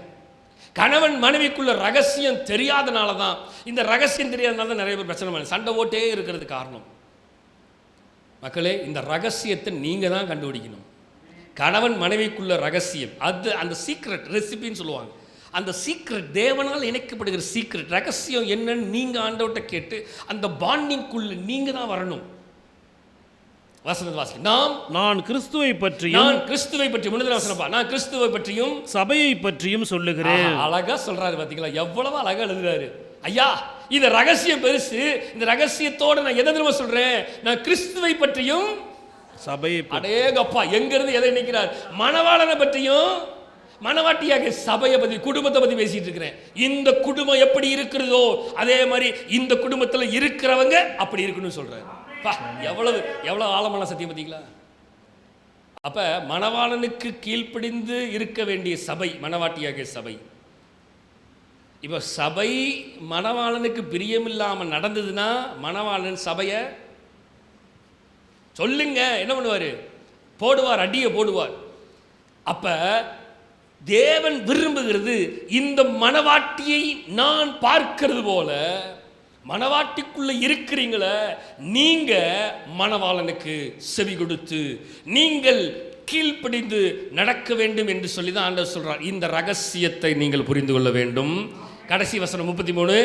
கணவன் மனைவிக்குள்ள ரகசியம் தெரியாதனால தான், இந்த ரகசியம் தெரியாதனால தான் நிறைய பேர் பிரச்சனை, சண்டை ஓட்டே இருக்கிறது காரணம். மக்களே, இந்த ரகசியத்தை நீங்க தான் கண்டுபிடிக்கணும். கணவன் மனைவிக்குள்ள ரகசியம், அது அந்த சீக்ரெட் ரெசிபின்னு சொல்லுவாங்க. அந்த சீக்ரெட், தேவனால் இணைக்கப்படுகிற சீக்ரெட் ரகசியம் என்னன்னு நீங்க ஆண்டவர்கிட்ட கேட்டு அந்த பாண்டிங்குள்ள நீங்க தான் வரணும். நான் கிறிஸ்துவை பற்றியும் சபையை பற்றியும் சொல்லுகிறேன். அழகா சொல்றாரு பாத்தீங்களா? எவ்வளவு அழகா எழுதுறாரு. ஐயா, இந்த ரகசியம் பெருசு. இந்த ரகசியத்தோட நான் எதை திரும்ப சொல்றேன்? நான் கிறிஸ்துவை பற்றியும் சபையை. அடேங்கப்பா, எங்க இருந்து எதை நினைக்கிறார்? மணவாளனை பற்றியும் மனவாட்டியாக சபையை பற்றி, குடும்பத்தை பற்றி பேசிட்டு இருக்கிறேன். இந்த குடும்பம் எப்படி இருக்கிறதோ அதே மாதிரி இந்த குடும்பத்தில் இருக்கிறவங்க அப்படி இருக்குன்னு சொல்றாரு. எவ்வளவு எவ்வளவு ஆழமான சத்தியம் பார்த்தீங்களா? அப்ப மணவாளனுக்கு கீழ்ப்படிந்து இருக்க வேண்டிய சபை மணவாட்டியாகிய சபை. இப்போ சபை மணவாளனுக்கு பிரியமில்லாமல் நடந்ததுன்னா மணவாளன் சபையை சொல்லுங்க என்ன பண்ணுவார்? போடுவார், அடியை போடுவார். அப்ப தேவன் விரும்புகிறது இந்த மணவாட்டியை நான் பார்க்கிறது போல மணவாட்டிக்குள்ள இருக்கிறீங்கள நீங்க மணவாளனுக்கு செவி கொடுத்து நீங்கள் கீழ்ப்படிந்து நடக்க வேண்டும் என்று சொல்லி தான் ஆண்டவர் சொல்றார். இந்த ரகசியத்தை நீங்கள் புரிந்து கொள்ள வேண்டும். கடைசி வசனம் 33,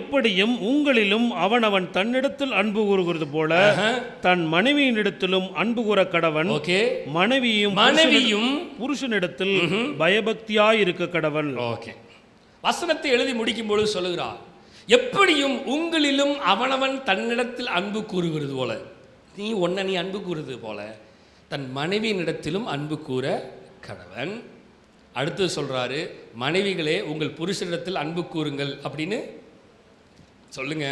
எப்படியும் உங்களிலும் அவனவன் தன்னிடத்தில் அன்பு கூறுகிறது போல தன் மனைவியினிடத்திலும் அன்பு கூற கடவன். மனைவியும் புருஷனிடத்தில் பயபக்தியாய் இருக்க கடவன். ஓகே, வசனத்தை எழுதி முடிக்கும் பொழுது சொல்லுகிறார், எப்படியும் உங்களிலும் அவனவன் தன்னிடத்தில் அன்பு கூறுகிறது போல, நீ அன்பு கூறுறது போல தன் மனைவியினிடத்திலும் அன்பு கூற கடவன். அடுத்து சொல்றாரு, மனைவிகளே உங்கள் புருஷனிடத்தில் அன்பு கூறுங்கள் அப்படின்னு சொல்லுங்க.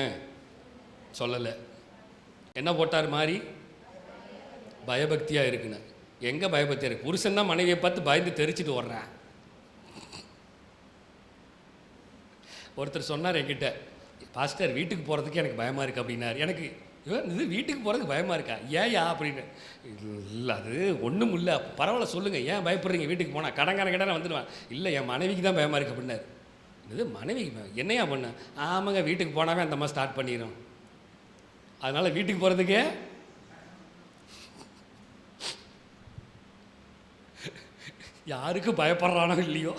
சொல்லலை, என்ன போட்டார் மாதிரி? பயபக்தியா இருக்குன்னு. எங்க பயபக்தியா இருக்கு? புருஷன் தான் மனைவியை பார்த்து பயந்து தெரிச்சிட்டு வர்றேன். ஒருத்தர் சொன்னார் என்கிட்ட, பாஸ்டர் வீட்டுக்கு போகிறதுக்கு எனக்கு பயமாக இருக்குது அப்படின்னார். எனக்கு இது வீட்டுக்கு போகிறதுக்கு பயமாக இருக்கா? ஏயா அப்படின்னு. இல்லை அது ஒன்றும் இல்லை, பரவாயில்ல சொல்லுங்கள், ஏன் பயப்படுறீங்க? வீட்டுக்கு போனால் கடனை வந்துடுவேன். இல்லை என் மனைவிக்கு தான் பயமாக இருக்குது அப்படின்னாரு. இது மனைவிக்கு என்னையா பண்ண? ஆமாங்க, வீட்டுக்கு போனாவே அந்த மாதிரி ஸ்டார்ட் பண்ணிடும், அதனால் வீட்டுக்கு போகிறதுக்கே யாருக்கு பயப்படுறானோ இல்லையோ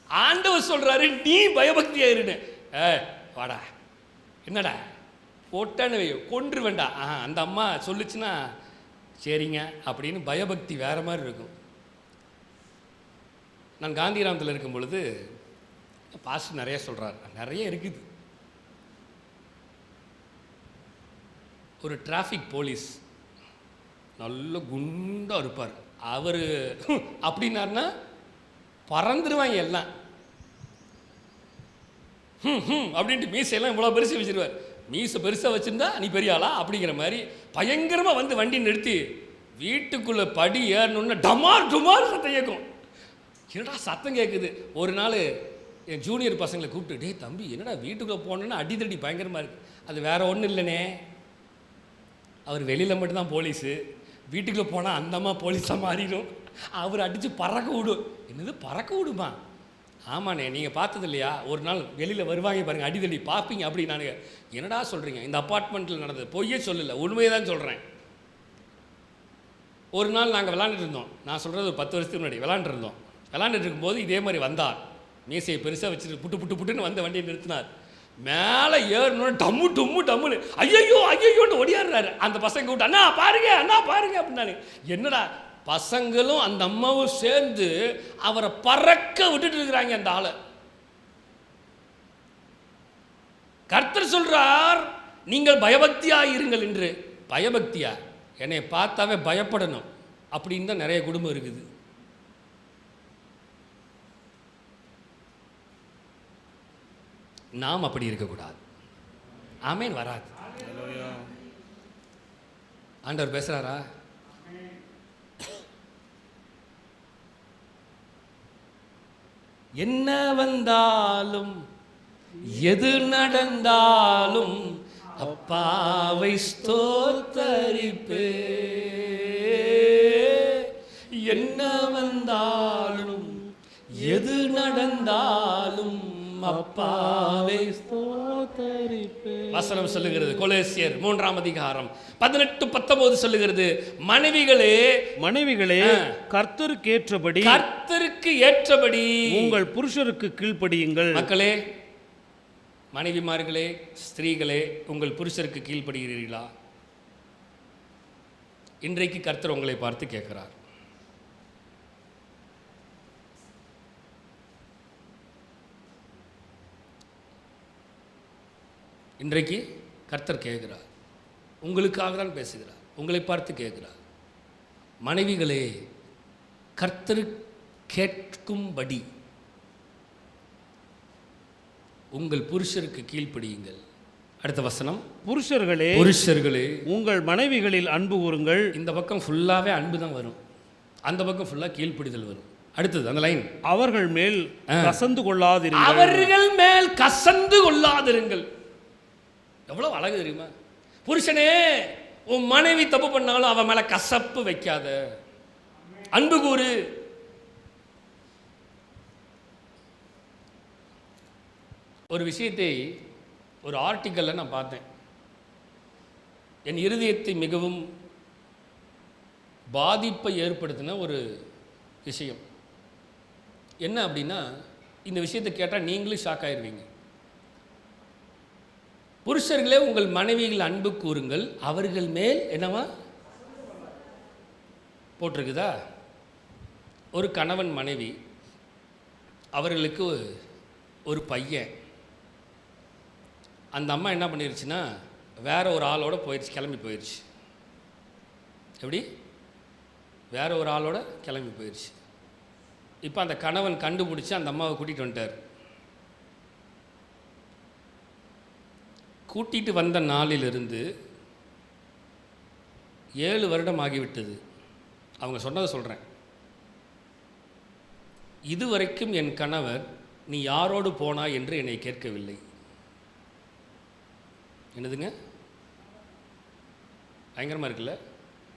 ஆண்டவர் சொல்றாரு நீ பயபக்தியா இருன்னு. வாடா, என்னடா போட்டான்னு கொன்று வேண்டாம். அந்த அம்மா சொல்லுச்சுன்னா சரிங்க அப்படின்னு பயபக்தி வேற மாதிரி இருக்கும். நான் காந்திகிராமத்தில் இருக்கும் பொழுது பாஸ்டர் நிறைய சொல்றாரு, நிறைய இருக்குது. ஒரு டிராஃபிக் போலீஸ் நல்ல குண்டாக இருப்பார். அவர் அப்படின்னாருன்னா பறந்துருவாங்க எல்லாம். அப்படின்ட்டு மீசையெல்லாம் இவ்வளோ பெருசு வச்சிருவார். மீசை பெருசாக வச்சுருந்தா நீ பெரிய ஆளா அப்படிங்கிற மாதிரி பயங்கரமாக வந்து வண்டி நிறுத்தி வீட்டுக்குள்ளே படி ஏறணுன்னு டமார் டுமார் சத்தம் கேட்கும். என்னடா சத்தம் கேட்குது? ஒரு நாள் என் ஜூனியர் பசங்களை கூப்பிட்டு, டே தம்பி என்னடா வீட்டுக்குள்ளே போனோன்னா அடித்தடி பயங்கரமாக இருக்குது. அது வேற ஒன்றும் இல்லைனே, அவர் வெளியில் மட்டும்தான் போலீஸு, வீட்டுக்குள்ளே போனால் அந்தம்மா போலீஸாக மாறிடும், அவர் அடித்து பறக்க விடும். என்னது பறக்க விடுமா? ஆமாண்ணே, நீங்கள் பார்த்தது இல்லையா? ஒரு நாள் வெளியில் வருவாங்க பாருங்கள், அடிதடி பார்ப்பீங்க. அப்படி நான் என்னடா சொல்கிறீங்க? இந்த அப்பார்ட்மெண்ட்டில் நடந்தது, பொய்யே சொல்லலை, உண்மையை தான் சொல்கிறேன். ஒரு நாள் நாங்கள் விளாண்டுட்டு இருந்தோம், நான் சொல்கிறது ஒரு 10 வருஷத்துக்கு முன்னாடி விளாண்டுட்டு இருக்கும்போது இதே மாதிரி வந்தார். மீசையை பெருசாக வச்சுட்டு புட்டு புட்டு புட்டுன்னு வந்து வண்டியை நிறுத்தினார். மேலே ஏறணும்னு டம்முன்னு ஐயோன்னு ஒடியாடுறாரு. அந்த பசங்க விட்டு அண்ணா பாருங்க அப்படின்னாரு. என்னடா பசங்களும் அந்த அம்மாவும் சேர்ந்து அவரை பறக்க விட்டுட்டு இருக்கிறாங்க அந்த ஆளை. கர்த்தர் சொல்றார் நீங்கள் பயபக்தியா இருங்கள் என்று. பயபக்தியா? என்னை பார்த்தாவே பயப்படணும் அப்படின்னு தான் நிறைய குடும்பம் இருக்குது. நாம் அப்படி இருக்கக்கூடாது. ஆமேன். வராது. ஆண்டவர் பேசுறாரா? என்ன வந்தாலும் எது நடந்தாலும் அப்பாவை ஸ்தோத்தரிப்பே. என்ன வந்தாலும் எது நடந்தாலும் அப்பாவை ஸ்தோத்தரிப்பே. வசனம் சொல்லுகிறது, கொலோசியர் 3ஆம் அதிகாரம் 18-19 சொல்லுகிறது, மனைவிகளே கர்த்தருக்கு ஏற்றபடி உங்கள் புருஷருக்கு கீழ்ப்படியுங்கள். மக்களே, மனைவிமார்களே, ஸ்திரீகளே, உங்கள் புருஷருக்கு கீழ்ப்படுகிறீர்களா? இன்றைக்கு கர்த்தர் உங்களை பார்த்து கேட்கிறார். இன்றைக்கு கர்த்தர் கேட்கிறார், உங்களுக்காக தான் பேசுகிறார். உங்களை பார்த்து கேட்கிறார், மனைவிகளே கர்த்தர் கேட்கும்படி உங்கள் புருஷருக்கு கீழ்ப்படியுங்கள். அடுத்த வசனம், புருஷர்களே உங்கள் மனைவிகளில் அன்பு கூறுங்கள். இந்த பக்கம் ஃபுல்லாவே அன்பு தான் வரும், அந்த பக்கம் ஃபுல்லா கீழ்ப்படிதல் வரும். அடுத்தது அந்த லைன், அவர்கள் மேல் கசந்து கொள்ளாதிருங்கள். அவர்கள் மேல் கசந்து கொள்ளாதிருங்கள். எவ்வளவு அழகு தெரியுமா? புருஷனே, உன் மனைவி தப்பு பண்ணாலும் அவன் மேல கசப்பு வைக்காத, அன்பு கூறு. ஒரு விஷயத்தை ஒரு ஆர்டிக்கல்ல நான் பார்த்தேன், என் இருதயத்தை மிகவும் பாதிப்பை ஏற்படுத்தின ஒரு விஷயம். என்ன அப்படின்னா, இந்த விஷயத்தை கேட்டால் நீங்களும் ஷாக் ஆயிடுவீங்க. புருஷர்களே உங்கள் மனைவிகள் அன்பு கூறுங்கள், அவர்கள் மேல் என்னவா போட்டிருக்குதா? ஒரு கணவன் மனைவி, அவர்களுக்கு ஒரு பையன். அந்த அம்மா என்ன பண்ணிருச்சுன்னா வேற ஒரு ஆளோட போயிடுச்சு, கிளம்பி போயிடுச்சு. எப்படி? வேற ஒரு ஆளோட கிளம்பி போயிடுச்சு. இப்போ அந்த கணவன் கண்டுபிடிச்சி அந்த அம்மாவை கூட்டிகிட்டு வந்துட்டார். கூட்டிகிட்டு வந்த நாளிலிருந்து 7 வருடம் ஆகிவிட்டது. அவங்க சொன்னதை சொல்கிறேன். இதுவரைக்கும் என் கணவர் நீ யாரோடு போனா என்று என்னை கேட்கவில்லை. என்னதுங்க? பயங்கரமாக இருக்குல்ல?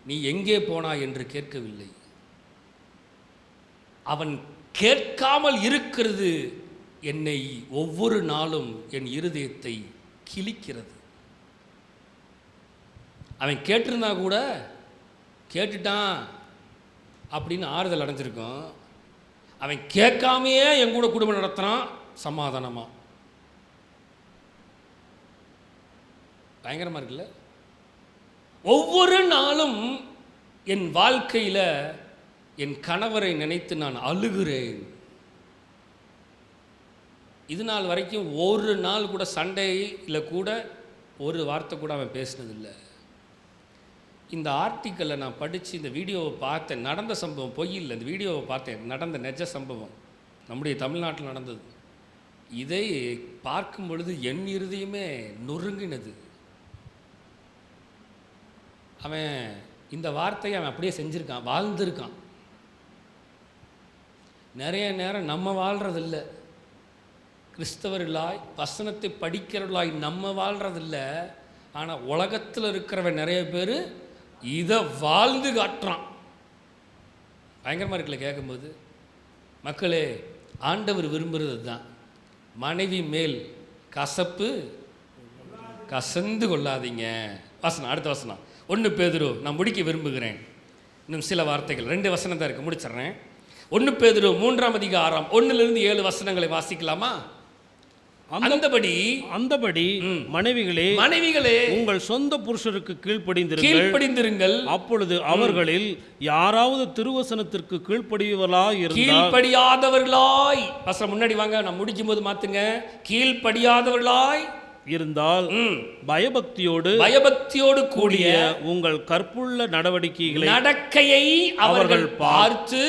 நீ எங்கே போனா என்று கேட்கவில்லை. அவன் கேட்காமல் இருக்கிறது என்னை ஒவ்வொரு நாளும் என் இருதயத்தை கிழிக்கிறது. அவன் கேட்டிருந்தா கூட கேட்டுட்டான் அப்படின்னு ஆறுதல் அடைஞ்சிருக்கும். அவன் கேட்காமையே என் கூட குடும்பம் நடத்துகிறான் சமாதானமா. பயங்கரமாக இருக்குல்ல? ஒவ்வொரு நாளும் என் வாழ்க்கையில் என் கணவரை நினைத்து நான் அழுகிறேன். இது நாள் வரைக்கும் ஒரு நாள் கூட சண்டையில் கூட ஒரு வார்த்தை கூட அவன் பேசினதில்லை. இந்த ஆர்டிக்கலை நான் படித்து இந்த வீடியோவை பார்த்தேன். நடந்த சம்பவம், பொய் இல்லை, இந்த வீடியோவை பார்த்தேன், நடந்த நிஜ சம்பவம், நம்முடைய தமிழ்நாட்டில் நடந்தது. இதை பார்க்கும் பொழுது என் இருதயமே நொறுங்கினது. அவன் இந்த வார்த்தையை அவன் அப்படியே செஞ்சுருக்கான், வாழ்ந்திருக்கான். நிறைய நேரம் நம்ம வாழ்கிறதில்ல, கிறிஸ்தவர்களாய் வசனத்தை படிக்கிறவர்களாய் நம்ம வாழ்கிறதில்ல. ஆனால் உலகத்தில் இருக்கிறவன் நிறைய பேர் இதை வாழ்ந்து காட்டுறான். பயங்கரமாக இருக்குல்ல கேட்கும்போது? மக்களே, ஆண்டவர் விரும்புகிறது தான், மனைவி மேல் கசந்து கொள்ளாதீங்க. வசனம், அடுத்த வசனம் 1 பேதுரு. நான் முடிக்க விரும்புகிறேன், இன்னும் சில வார்த்தைகள், 2 வசனம் தான் இருக்குது, முடிச்சிட்றேன். 1 பேதுரு 3ஆம் அதிகாரம் 1லிருந்து 7 வசனங்களை வாசிக்கலாமா? அந்தபடி மனைவிகளே உங்கள் சொந்த புருஷருக்கு கீழ்ப்படிந்திருங்கள். அப்பொழுது அவர்களில் யாராவது திருவசனத்திற்கு கீழ்ப்படியாதவர்களாய், வசனம் முன்னாடி வாங்க, நான் முடிக்கும் போது மாத்துங்க, கீழ்ப்படியாதவர்களாய் இருந்தால் பயபக்தியோடு கூடிய உங்கள் கற்புள்ள நடக்கையை அவர்கள் பார்த்து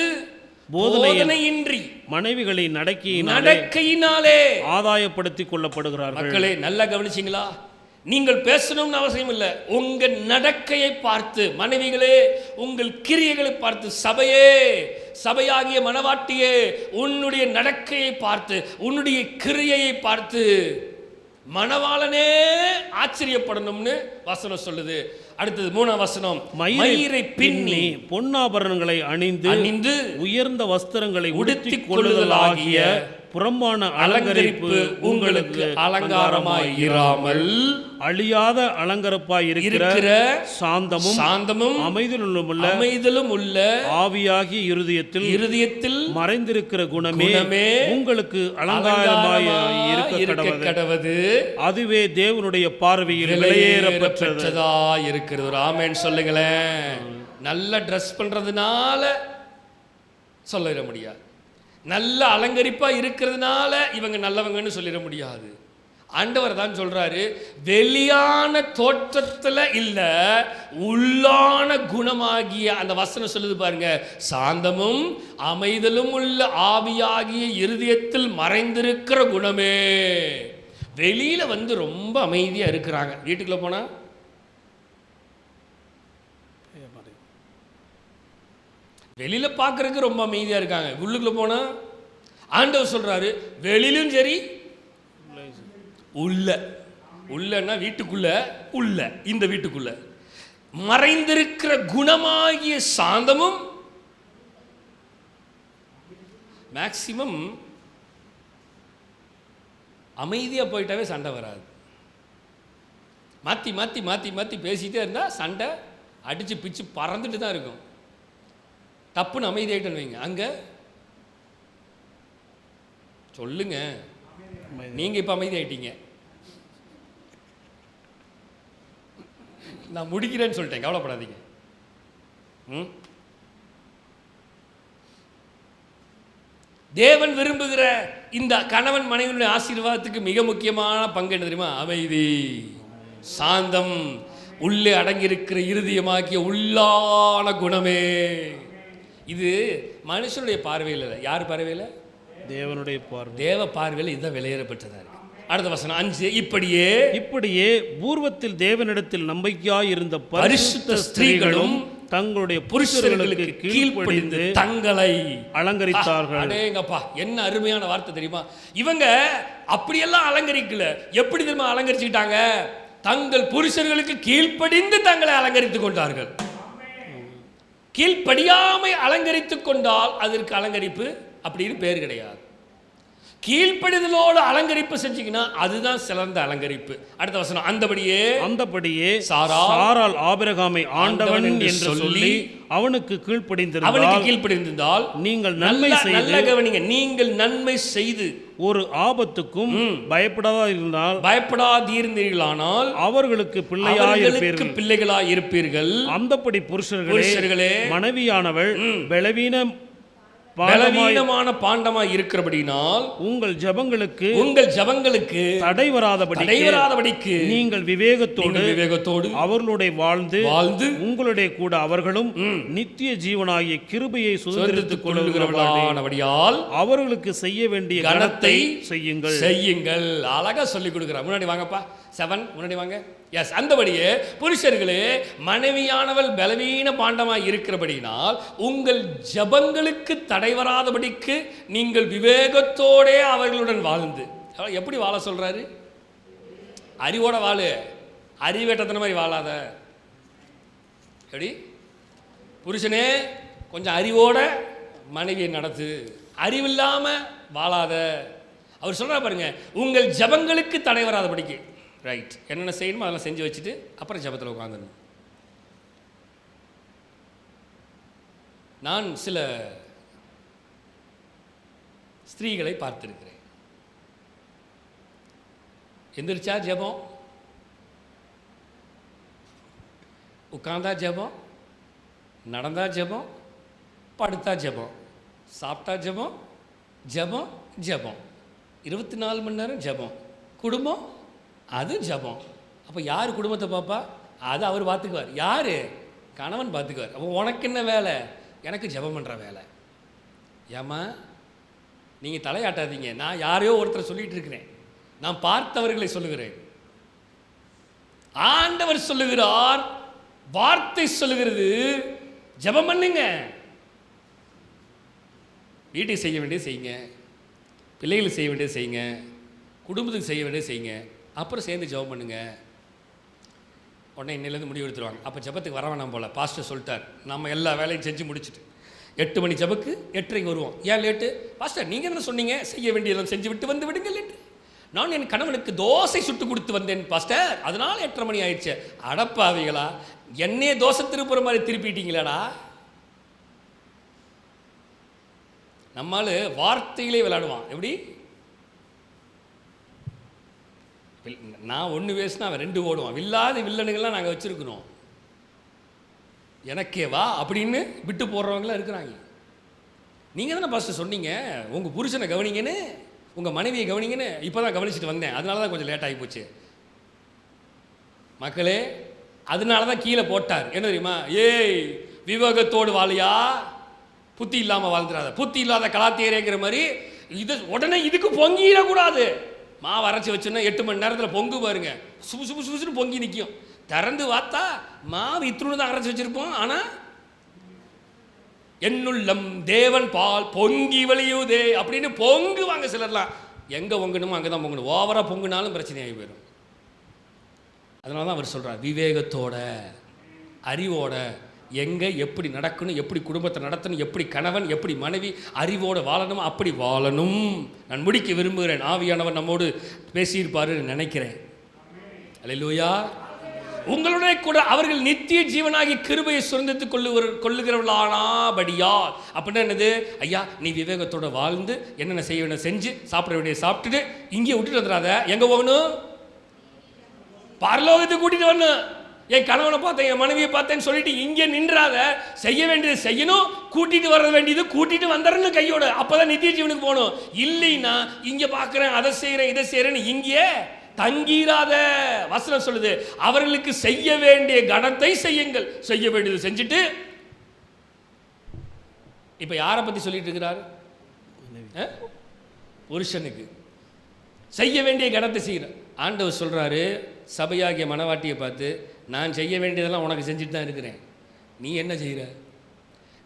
போதனையின்றி மனைவிகளின் நடக்கையினாலே ஆதாயப்படுத்திக் கொள்ளப்படுகிறார்கள். மக்களே, நல்லா கவனிச்சிங்களா? நீங்கள் பேசணும்னு அவசியம் இல்லை, உங்க நடக்கையை பார்த்து, மனைவிகளே உங்கள் கிரியைகளை பார்த்து, சபையாகிய மனவாட்டியே உன்னுடைய நடக்கையை பார்த்து, உன்னுடைய கிரியையை பார்த்து மணவாளனே ஆச்சரியப்படணும்னு வசனம் சொல்லுது. அடுத்தது 3ஆம் வசனம், மயிரை பின்னி பொன்னாபரணங்களை அணிந்து உயர்ந்த வஸ்திரங்களை உடுத்திக் கொள்ளுதலாகிய புறம்பான அலங்கரிப்பு உங்களுக்கு அலங்காரமாய் இராமல் அழியாத அலங்கரிப்பாய் இருக்கிற சாந்தமும் அமைதலும் உள்ள ஆவியாகிய இருதயத்தில் மறைந்திருக்கிற குணமே உங்களுக்கு அலங்காரமாய் இருக்க கடவது. அதுவே தேவனுடைய பார்வையில் விலையேறப்பெற்றதா இருக்கிறது. ஒரு ஆமென் சொல்லுங்களேன். நல்ல ட்ரெஸ் பண்றதுனால சொல்லிட முடியாது, நல்ல அலங்கரிப்பா இருக்கிறதுனால இவங்க நல்லவங்கன்னு சொல்லிட முடியாது. ஆண்டவர் தான் சொல்றாரு, வெளியான தோற்றத்தில் இல்ல, உள்ளான குணமாகிய அந்த வசனம் சொல்லுது பாருங்க, சாந்தமும் அமைதலும் உள்ள ஆவியாகிய இருதயத்தில் மறைந்திருக்கிற குணமே. வெளியில வந்து ரொம்ப அமைதியா இருக்கிறாங்க, வீட்டுக்குள்ள போனா வெளியில பார்க்கறதுக்கு ரொம்ப அமைதியா இருக்காங்க, உள்ளுக்குள்ள போனா ஆண்டவர் சொல்றாரு வெளியிலும் சரி உள்ள, உள்ளன்னா வீட்டுக்குள்ள, உள்ள இந்த வீட்டுக்குள்ள மறைந்திருக்கிற குணமாகிய சாந்தமும். மேக்சிமம் அமைதியா போயிட்டாவே சண்டை வராது. மாத்தி மாத்தி மாத்தி மாத்தி பேசிட்டே இருந்தா சண்டை அடிச்சு பிச்சு பறந்துட்டு தான் இருக்கும். தப்புன்னு அமைதியாயிட்டேன்னு வைங்க, அங்க சொல்லுங்க, நீங்க இப்ப அமைதியாயிட்டீங்க, நான் முடிக்கிறேன்னு சொல்லிட்டேன், கவலைப்படாதீங்க. தேவன் விரும்புகிற இந்த கணவன் மனைவியுடைய ஆசீர்வாதத்துக்கு மிக முக்கியமான பங்கு என்ன தெரியுமா? அமைதி, சாந்தம், உள்ளே அடங்கியிருக்கிற இருதயமாக்கிய உள்ளான குணமே. இது மனுஷனுடைய பார்வையில் இல்லை, யார் பார்வையில்? தேவனுடைய பார்வை. தேவ பார்வையில் இதுதான் விலையேறப்பட்டதா இருக்கு. அடுத்த வசனம் 5, இப்படியே பூர்வத்தில் தேவனிடத்தில் நம்பிக்கையாய் இருந்த பரிசுத்த ஸ்திரீகளும் தங்களுடைய புருஷர்களுக்கு கீழ்ப்படிந்து தங்களை அலங்கரித்தார்கள். அடேங்கப்பா, என்ன அருமையான வார்த்தை தெரியுமா? இவங்க அப்படியெல்லாம் அலங்கரிக்கல. எப்படி தெரியுமா அலங்கரிச்சுக்கிட்டாங்க? தங்கள் புருஷர்களுக்கு கீழ்ப்படிந்து தங்களை அலங்கரித்துக் கொண்டார்கள். கீழ்ப்படியாமை அலங்கரித்துக் கொண்டால் அதற்கு அலங்கரிப்பு அப்படின்னு பேர் கிடையாது. கீழ்ப்படிதலோடு அலங்கரிப்பு செஞ்சீங்கன்னா அதுதான் சிறந்த அலங்கரிப்பு. அடுத்த வசனம், அந்தபடியே சாராள் ஆபிரகாமை ஆண்டவன் என்று சொல்லி அவனுக்கு கீழ்ப்படிந்திருந்தால் நீங்கள் நன்மை செய்து, நல்ல கவனிங்க, நீங்கள் நன்மை செய்து ஒரு ஆபத்துக்கும் பயப்படாதீர்களானால் அவர்களுக்கு பிள்ளைகளாய் இருப்பீர்கள். அந்தபடி புருஷர்களே மனைவியானவள் பலவீனமான பாண்டமாய் இருக்கிறபடினால் உங்கள் ஜெபங்களுக்கு தடை வராதபடிக்கு நீங்கள் விவேகத்தோடு அவர்களுடைய வாழ்ந்து உங்களுடைய கூட அவர்களும் நித்திய ஜீவனாகிய கிருபையை சுதந்திரித்துக் கொள்ளுகிறவர்களானபடியால் அவர்களுக்கு செய்ய வேண்டிய கனத்தை செய்யுங்கள். அழகா சொல்லி கொடுக்கிறார். முன்னாடி வாங்கப்பா, 7 முன்னாடி வாங்க. எஸ், அந்தபடியே புருஷர்களே மனைவியானவள் பலவீன பாண்டமாய் இருக்கிறபடினால் உங்கள் ஜபங்களுக்கு தடை வராதபடிக்கு நீங்கள் விவேகத்தோடே அவர்களுடன் வாழ்ந்து. எப்படி வாழ சொல்றாரு? அறிவோட வாழு, அறிவேட்டத்தன மாதிரி வாழாத. எப்படி? புருஷனே கொஞ்சம் அறிவோட மனைவியை நடத்து, அறிவில்லாம வாழாத. அவர் சொல்றாரு பாருங்க, உங்கள் ஜபங்களுக்கு தடை வராதபடிக்கு. ரைட், என்னென்ன செய்யணுமோ அதெல்லாம் செஞ்சு வச்சுட்டு அப்புறம் ஜபத்தில் உட்காந்துடணும். நான் சில ஸ்திரீகளை பார்த்திருக்கிறேன். எந்திரிச்சா ஜெபம், உட்கார்ந்தா ஜெபம், நடந்தா ஜெபம், படுத்தா ஜெபம், சாப்பிட்டா ஜெபம், ஜெபம் ஜெபம், 24 மணி நேரம் ஜெபம். குடும்பம் அது ஜெபம். அப்போ யார் குடும்பத்தை பார்ப்பா? அது அவர் பார்த்துக்குவார். யார்? கணவன் பார்த்துக்குவார். அப்போ உனக்கு என்ன வேலை? எனக்கு ஜெபம் பண்ணுற வேலை. ஏம்மா நீங்கள் தலையாட்டாதீங்க, நான் யாரையோ ஒருத்தரை சொல்லிகிட்டு இருக்கிறேன், நான் பார்த்தவர்களை சொல்லுகிறேன். ஆண்டவர் சொல்லுகிறார், வார்த்தை சொல்லுகிறது, ஜெபம் பண்ணுங்க. வீட்டுக்கு செய்ய வேண்டியது செய்யுங்க, பிள்ளைகளுக்கு செய்ய வேண்டியது செய்யுங்க, குடும்பத்துக்கு செய்ய வேண்டியது செய்யுங்க, அப்புறம் சேர்ந்து ஜெபம் பண்ணுங்க. உடனே இன்னிலேருந்து முடிவு எடுத்துருவாங்க. அப்போ ஜெபத்துக்கு வர வேணாம் போல், பாஸ்டர் சொல்லிட்டார், நம்ம எல்லா வேலையும் செஞ்சு முடிச்சுட்டு 8 மணி ஜெபக்கு 8:30 வருவோம். ஏன் லேட்டு? பாஸ்டர் நீங்கள் என்ன சொன்னீங்க? செய்ய வேண்டியதெல்லாம் செஞ்சு விட்டு வந்து விடுங்கள் என்று. நான் என் கணவனுக்கு தோசை சுட்டு கொடுத்து வந்தேன் பாஸ்டர், அதனால் 8:30 மணி ஆயிடுச்சு. அடப்பாவிகளா, என்னையே தோசை திருப்புற மாதிரி திருப்பிட்டீங்களாடா. நம்மால் வார்த்தையிலே விளையாடுவான். எப்படி? நான் 1 பேசினா அவன் 2 ஓடுவான். வில்லாத வில்லனுங்கள்லாம் நாங்கள் வச்சுருக்கணும். எனக்கே வா அப்படின்னு விட்டு போடுறவங்களாம் இருக்கிறாங்க. நீங்கள் தானே பாஸ்டர் சொன்னீங்க உங்கள் புருஷனை கவனிங்கன்னு. உங்கள் மனைவியை கவனிங்கன்னு இப்போ தான் கவனிச்சுட்டு வந்தேன், அதனால தான் கொஞ்சம் லேட் ஆகி போச்சு மக்களே. அதனால தான் கீழே போட்டார். என்ன தெரியுமா? ஏய் விவேகத்தோடு வாழியா, புத்தி இல்லாமல் வாழ்ந்துடாத, புத்தி இல்லாத கலாத்தியரேங்கிற மாதிரி. இது உடனே இதுக்கு பொங்கிடக்கூடாது. மாவு அரைச்சி வச்சுன்னா 8 மணி நேரத்தில் பொங்கு பாருங்க, சுபு சுபு சுபுன்னு பொங்கி நிற்கும். திறந்து பார்த்தா மாவு இத்தினு தான் அரைச்சி வச்சிருப்போம், ஆனால் என்னுள்ளம் தேவன் பால் பொங்கி வழியுதே அப்படின்னு பொங்குவாங்க சிலர்லாம். எங்கே பொங்கணுமோ அங்கே தான் பொங்கணும். ஓவராக பொங்குனாலும் பிரச்சனையாகி போயிடும். அதனால தான் அவர் சொல்கிறார், விவேகத்தோட அறிவோட எங்கே எப்படி நடக்கணும், எப்படி குடும்பத்தை நடத்தணும், எப்படி கணவன் எப்படி மனைவி அறிவோடு வாழணும், அப்படி வாழணும். நான் முடிக்க விரும்புகிறேன். ஆவியானவர் நம்மோடு பேசியிருப்பாருன்னு நினைக்கிறேன். அல்லேலூயா. உங்களுடைய கூட அவர்கள் நித்திய ஜீவனாகி கிருபையை சுதந்தித்துக் கொள்ளுகிறவர்களானாபடியால். அப்படின்னா என்னது? ஐயா நீ விவேகத்தோட வாழ்ந்து என்னென்ன செய்ய வேண்டிய செஞ்சு சாப்பிட வேண்டிய சாப்பிட்டுட்டு இங்கே விட்டுட்டு வந்துடாத. எங்கே போகணும்? பரலோகத்துக்கு கூட்டிட்டு வரணும். என் கணவனை பார்த்தேன், என் மனைவியை பார்த்தேன்னு சொல்லிட்டு இங்கே நின்றாத. செய்ய வேண்டியது செய்யணும், கூட்டிட்டு வர வேண்டியது கூட்டிட்டு வந்துடணும் கையோட. அப்போதான் நித்திய ஜீவனுக்கு போகணும். இல்லைன்னா இங்கே பார்க்குறேன், அதை செய்கிறேன், இதை செய்கிறேன்னு இங்கே தங்கீராத. வசனம் சொல்லுது, அவர்களுக்கு செய்ய வேண்டிய கணத்தை செய்யுங்கள். செய்ய வேண்டியது செஞ்சுட்டு. இப்ப யாரை பத்தி சொல்லிட்டு இருக்கிறார்? புருஷனுக்கு செய்ய வேண்டிய கணத்தை செய்கிறார். ஆண்டவர் சொல்றாரு சபையாகிய மனவாட்டியை பார்த்து, நான் செய்ய வேண்டியதெல்லாம் உனக்கு செஞ்சுட்டு தான் இருக்கிறேன், நீ என்ன செய்கிற?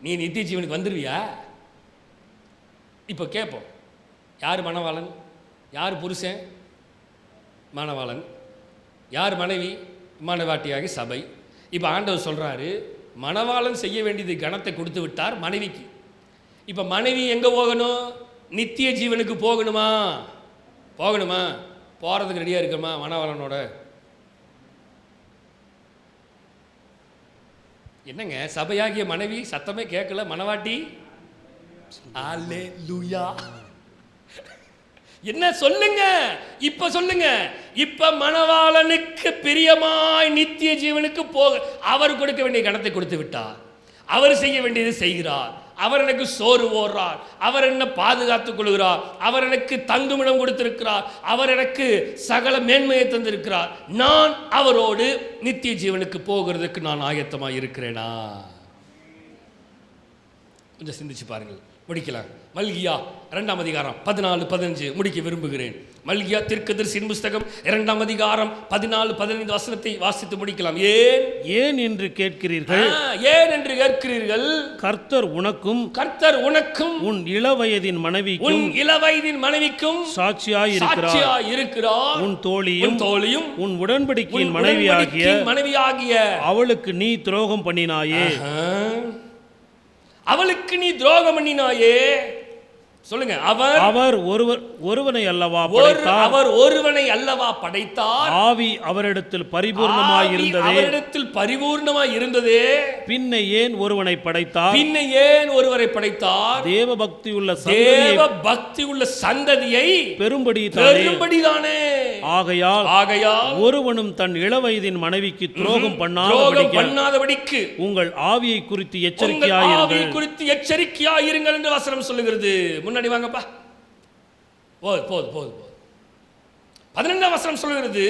நீ நித்திய ஜீவனுக்கு வந்துருவியா? இப்போ கேட்போம், யார் மணவாளன், யார் புருஷன்? மணவாளன். யார் மனைவி? மணவாட்டியாகி சபை. இப்போ ஆண்டவர் சொல்கிறாரு, மணவாளன் செய்ய வேண்டியது கணத்தை கொடுத்து விட்டார் மனைவிக்கு. இப்போ மனைவி எங்கே போகணும்? நித்திய ஜீவனுக்கு போகணுமா? போகணுமா? போகிறதுக்கு ரெடியாக இருக்கணுமா மணவாளனோட? என்னங்க சபையாகிய மனைவி சத்தமே கேட்கல, மணவாட்டி அல்லேலூயா என்ன சொல்லுங்க? இப்ப சொல்லுங்க. இப்ப மணவாளனுக்கு பிரியமாய் நித்திய ஜீவனுக்கு போக அவர் கொடுக்க வேண்டிய கணத்தை கொடுத்து விட்டார். அவர் செய்ய வேண்டியது செய்கிறார். அவர் எனக்கு சோறு ஓடுறார், அவர் என்ன பாதுகாத்துக் கொள்கிறார், அவர் எனக்கு தங்குமிடம் கொடுத்திருக்கிறார், அவர் எனக்கு சகல மேன்மையை தந்திருக்கிறார். நான் அவரோடு நித்திய ஜீவனுக்கு போகிறதுக்கு நான் ஆயத்தமாக இருக்கிறேனா? கொஞ்சம் சிந்திச்சு பாருங்கள். முடிக்கலாம். மல்கியா 2ஆம் அதிகாரம் 14-15 முடிக்க விரும்புகிறேன். மல்கியா தீர்க்கதரிசியின் புஸ்தகம் 2ஆம் அதிகாரம் 14-15 வசனத்தை வாசித்து முடிக்கலாம். ஏன் என்று கேட்கிறீர்கள்? ஏன் என்று கேட்கிறீர்கள்? கர்த்தர் உனக்கும் உன் இளவயதின் மனைவிக்கும் சாட்சியாய் இருக்கிறார். உன் தோழியும் உன் உடன்படிக்கையின் மனைவியாகிய அவளுக்கு நீ துரோகம் பண்ணினாயே. அவளுக்கு நீ துரோகம் பண்ணினாயே. சொல்லுங்க. அவர் ஒருவனை அல்லவா படைத்தார்? அவர் ஒருவனை அல்லவா படைத்தார்? ஆவி அவரிடத்தில் பரிபூர்ணமாய் இருந்ததே. பின்ன ஏன் ஒருவனை படைத்தார்? தேவ பக்தி உள்ள சந்ததியை பெரும்படிதானே. ஆகையால் ஒருவனும் தன் இளவயதின் மனைவிக்கு துரோகம் பண்ணாதபடிக்கு உங்கள் ஆவியை குறித்து எச்சரிக்கையாயிருங்கள் என்று வசனம் சொல்லுகிறது. முன்னாடி வாங்கப்பா. போது 12ஆம் வசனம் சொல்லுகிறது,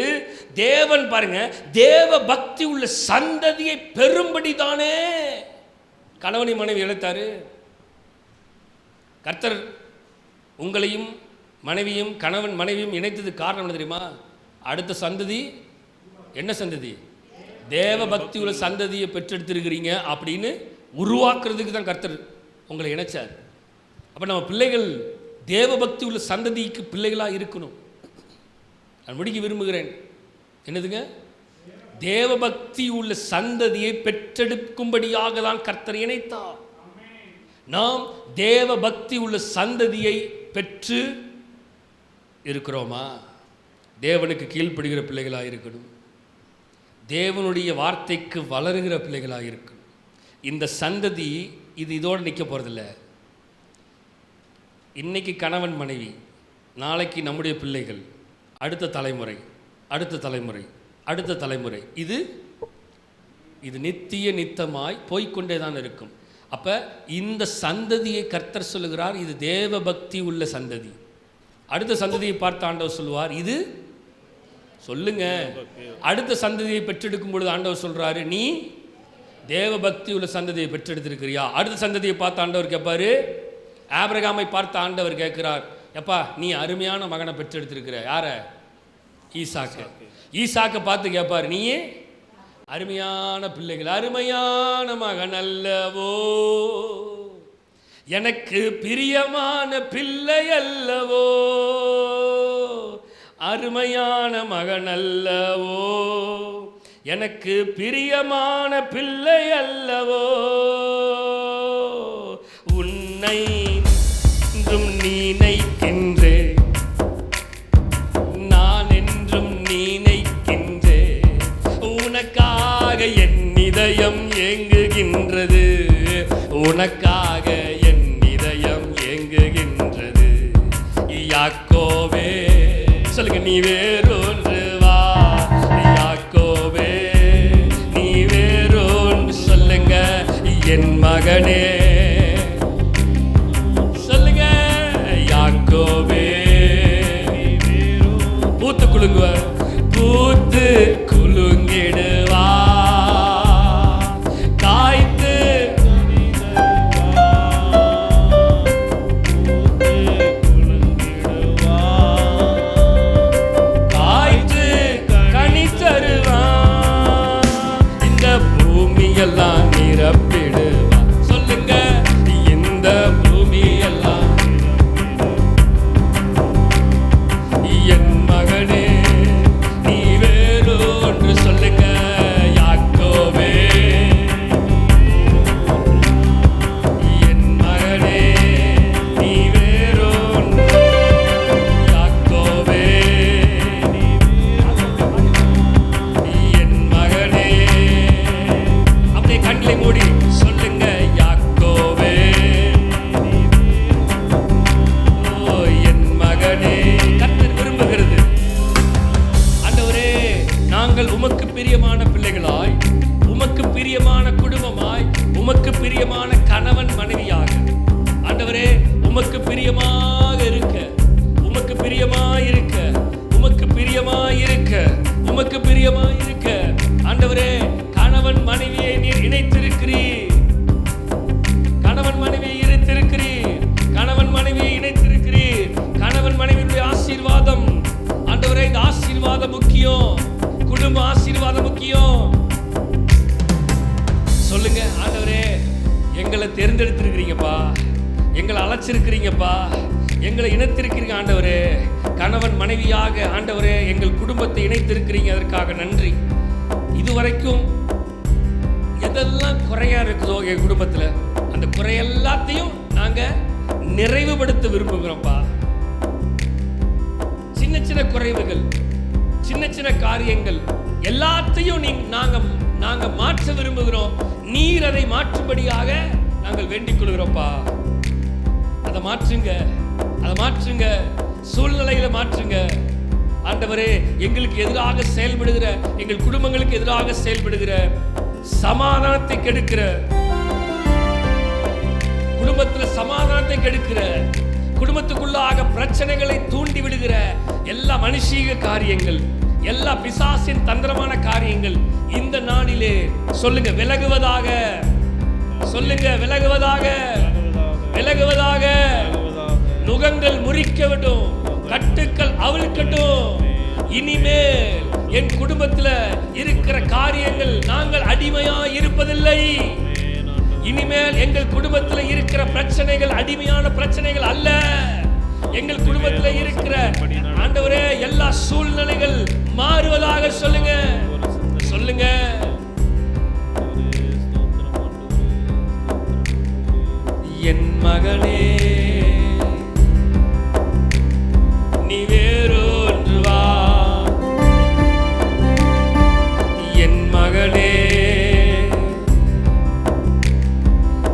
தேவன் பாருங்க, தேவ பக்தி உள்ள சந்ததியை பெரும்படிதானே கணவனை மனைவி இழைத்தாரு. கர்த்தர் உங்களையும் மனைவியும் கணவன் மனைவியும் இணைத்தது காரணம் என்ன தெரியுமா? அடுத்த சந்ததி என்ன சந்ததி? தேவ பக்தி உள்ள சந்ததியை பெற்றெடுத்திருக்கிறீங்க அப்படின்னு உருவாக்குறதுக்கு தான் கர்த்தர் உங்களை இணைச்சார். அப்போ நம்ம பிள்ளைகள் தேவ பக்தி உள்ள சந்ததிக்கு பிள்ளைகளாக இருக்கணும். நான் முடிக்க விரும்புகிறேன். என்னதுங்க? தேவ பக்தி உள்ள சந்ததியை பெற்றெடுக்கும்படியாக தான் கர்த்தர் இணைத்தார். நாம் தேவ பக்தி உள்ள சந்ததியை பெற்று இருக்கிறோமா? தேவனுக்கு கீழ்ப்படுகிற பிள்ளைகளாக இருக்கணும். தேவனுடைய வார்த்தைக்கு வளருகிற பிள்ளைகளாக இருக்கணும். இந்த சந்ததி இதோடு நிற்க போகிறதில்ல. இன்னைக்கு கணவன் மனைவி, நாளைக்கு நம்முடைய பிள்ளைகள், அடுத்த தலைமுறை, இது நித்தமாய் போய்கொண்டே தான் இருக்கும். அப்போ இந்த சந்ததியை கர்த்தர் சொல்லுகிறார், இது தேவ பக்தி உள்ள சந்ததி. அடுத்த சந்ததியை பார்த்து ஆண்டவர் சொல்லுவார், இது சொல்லுங்க. அடுத்த சந்ததியை பெற்றெடுக்கும் பொழுது ஆண்டவர் சொல்றாரு, நீ தேவ பக்தி உள்ள சந்ததியை பெற்றெடுத்திருக்கிறியா? அடுத்த சந்ததியை பார்த்து ஆண்டவர் கேட்பாரு. ஆபிரகாமை பார்த்து ஆண்டவர் கேட்கிறார், எப்பா நீ அருமையான மகனை பெற்றெடுத்திருக்கிற. யார? ஈசாக்கு. ஈசாக்கை பார்த்து கேட்பார், நீயே அருமையான பிள்ளைகள், அருமையான மகன் அல்லவோ, எனக்கு பிரியமான பிள்ளை அல்லவோ, அருமையான மகன் அல்லவோ, எனக்கு பிரியமான பிள்ளை அல்லவோ, உன்னை என்றும் நினைக்கின்றே, நான் என்றும் நினைக்கின்றே, உனக்காக என் இதயம் ஏங்குகின்றது, உனக்காக என் இதயம் ஏங்குகின்றது. யாக்கோவே சொல்லுங்க, நீ வேறொன்று வா, யாக்கோவே நீ வேறொன்று சொல்லுங்க, என் மகனே சொல்லுங்க, யாக்கோவே பூத்து குலுங்குவ, பூத்து குலுங்கிடுவா, காய்த்து காய்த்து கனி தருவா, இந்த பூமியெல்லாம் நிரப்பிடுவா. சொல்லுங்க, இந்த பூமியெல்லாம் என் மகனே நீ வேறொன்று சொல்லுங்க, யாக்கோவே என் மகனே நீ வேறொன்று, யாக்கோவே என் மகனே. அப்படியே கண்களை மூடி சொல்லுங்க, யாக்கோவே ஓ என் மகனே. கர்த்தர் விரும்புகிறது, ஆண்டவரே நாங்கள் உமக்கு பிரியமான பிள்ளைகளாய், உமக்கு பிரியமான குடும்பமாய், உமக்கு பிரியமான கணவன் மனைவியாக, ஆண்டவரே உமக்கு பிரியமாக இருக்க, உமக்கு பிரியமாய் இருக்க, உமக்கு பிரியமாய் இருக்க, உமக்கு பிரியமாய் இருக்க, ஆண்டவரே கணவன் மனைவியை நீர் இணைத்திருக்கிறீர், கணவன் மனைவியை இணைத்திருக்கிறீர், கணவன் மனைவியை இணைத்திருக்கிறீர், கணவன் மனைவியுடைய ஆசீர்வாதம், ஆண்டவரே இந்த ஆசீர்வாதம் முக்கியம், குடும்ப ஆசீர்வாதம் முக்கியம். சொல்லுங்க, ஆண்டவரே எங்களை தேர்ந்தெடுத்திருக்கிறீங்கப்பா, எங்களை அழைச்சிருக்கிறீங்கப்பா, எங்களை இணைத்திருக்கிறீங்க ஆண்டவரே, கணவன் மனைவியாக ஆண்டவரே எங்கள் குடும்பத்தை இணைத்திருக்கிறீங்க, அதற்காக நன்றி. இதுவரைக்கும் எதெல்லாம் குறையா இருக்குதோ என் குடும்பத்தில், அந்த குறை எல்லாத்தையும் நாங்க நிறைவுபடுத்த விரும்புகிறோம்ப்பா. சின்ன சின்ன குறைவுகள், சின்ன சின்ன காரியங்கள் எல்லாத்தையும் நாங்க மாற்ற விரும்புகிறோம். நீர் அதை மாற்றும்படியாக நாங்கள் வேண்டிக் கொள்கிறோம்ப்பா. அதை மாற்றுங்க, அதை மாற்றுங்க, சூழ்நிலைகளை மாற்றுங்க ஆண்டவரே. எங்களுக்கு எதிராக செயல்படுகிற, எங்கள் குடும்பங்களுக்கு எதிராக செயல்படுகிற, சமாதானத்தை கெடுக்கிற, குடும்பத்தில் சமாதானத்தை கெடுக்கிற, குடும்பத்துக்குள்ளாக பிரச்சனைகளை தூண்டி விடுகிற எல்லா மனுஷீக காரியங்கள், எல்லா பிசாசின் தந்திரமான காரியங்கள் இந்த நாளிலே சொல்லுங்க விலகுவதாக, சொல்லுங்க விலகுவதாக, விலகுவதாக. நுகங்கள் முறிக்கட்டும், கட்டுக்கள் அவிழ்க்கட்டும். இனிமேல் என் குடும்பத்தில் இருக்கிற காரியங்கள் நாங்கள் அடிமையா இருப்பதில்லை. இனிமேல் எங்கள் குடும்பத்தில் இருக்கிற பிரச்சனைகள் அடிமையான பிரச்சனைகள் அல்ல. எங்கள் குடும்பத்தில் இருக்கிற ஆண்டவரே எல்லா சூழ்நிலைகள் மாறுவதாக சொல்லுங்க, சொல்லுங்க. என் மகனே நீ வேறொன்று வா, என் மகனே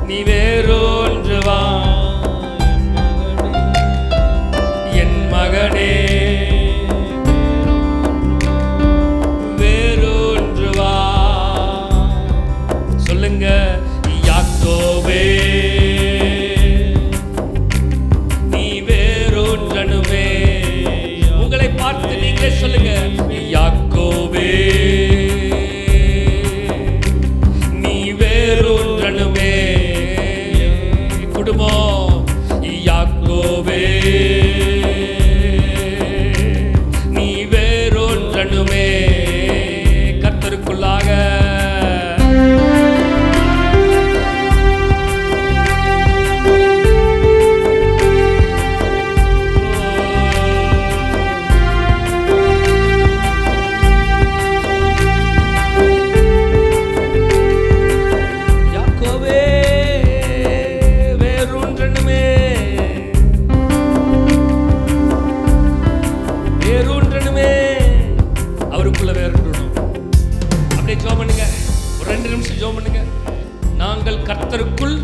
நீ வேறொன்று வா, என் மகனே வேறொன்று வா. சொல்லுங்க, யாக்கோவே வார்த்தையிலே சொல்லுங்க, யாக்கோபே நீ வேறொன்றனுமே. குடும்பம், யாக்கோபே நீ வேறொன்றனுமே. கர்த்தருக்குள்ளாக கர்த்தருக்குள்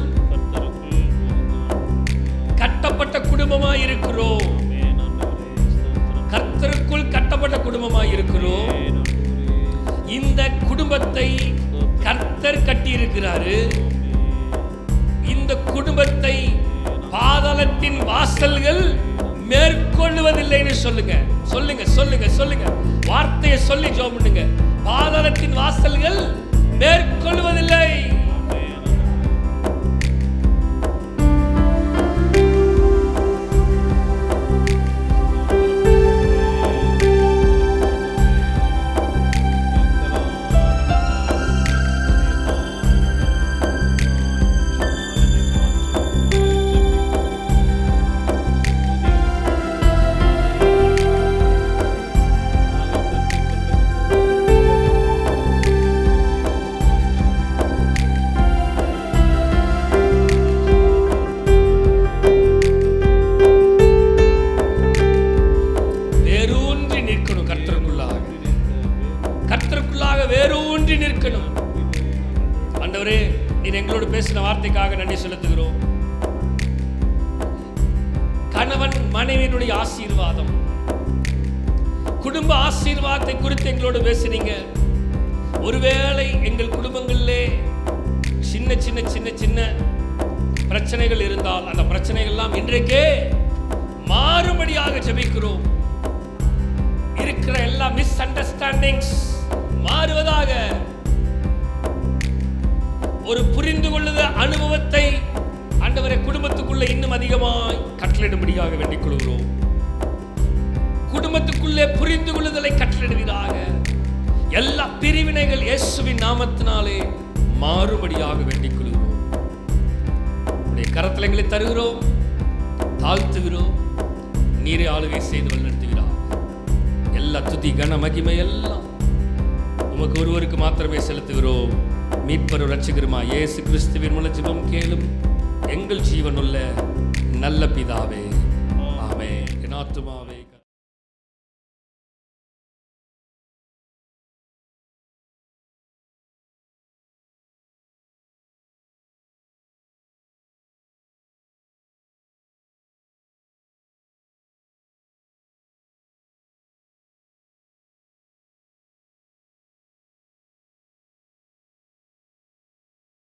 கட்டப்பட்ட குடும்பமாய் இருக்கிறோம். கர்த்தருக்குள் கட்டப்பட்ட குடும்பமாய் இருக்கிறோம். இந்த குடும்பத்தை கர்த்தர் கட்டி இருக்கிறாரு. இந்த குடும்பத்தை பாதாளத்தின் வாசல்கள் மேற்கொள்வதில்லைன்னு சொல்லுங்க. சொல்லுங்க சொல்லுங்க சொல்லுங்க. வார்த்தையை சொல்லி ஜெபம் பண்ணுங்க. பாதாளத்தின் வாசல்கள் மேற்கொள்வதில்லை. வேரூன்றி நிற்கணும். ஆண்டவரே, நீர் எங்களோடு பேசின வார்த்தைக்காக நன்றி செலுத்துகிறோம். கணவன் மனைவியினுடைய ஆசீர்வாதம், குடும்ப ஆசீர்வாதத்தை குறித்து எங்களோடு பேசினீங்க. ஒருவேளை எங்கள் குடும்பங்களிலே சின்ன சின்ன சின்ன சின்ன பிரச்சனைகள் இருந்தால் அந்த பிரச்சனைகள் எல்லாம் இன்றைக்கே மாறும்படியாக ஜெபிக்கிறோம். இருக்கிற எல்லா மிஸ் அண்டர்ஸ்டாண்டிங்ஸ் மாறுவதாக, ஒரு புரிந்து கொள்ளுத அனுபவத்தை ஆண்டவரே குடும்பத்துக்குள்ள இன்னும் அதிகமாய் கட்டளையிடும்படியாக வேண்டிக் கொள்கிறோம். குடும்பத்துக்குள்ளே புரிந்து கொள்ளுதலை கட்டளையிடுவீராக. எல்லா பிரிவினைகள் இயேசுவின் நாமத்தினாலே மாறுபடியாக வேண்டிக் கொள்கிறோம். உடைய கரத்தில் எங்களை தருகிறோம், தாழ்த்துகிறோம். நீரே ஆளுகை செய்து வழிநடத்துகிறார். எல்லா துதி கன மகிமை எல்லாம் உமக்கு ஒருவருக்கு மாத்திரமே செலுத்துகிறோம். மீட்பரும் ரட்சகருமா இயேசு கிறிஸ்துவின் மூலம் ஜெபம் கேளும் எங்கள் ஜீவனுள்ள நல்ல பிதாவே, ஆமென். என் ஆத்துமாவே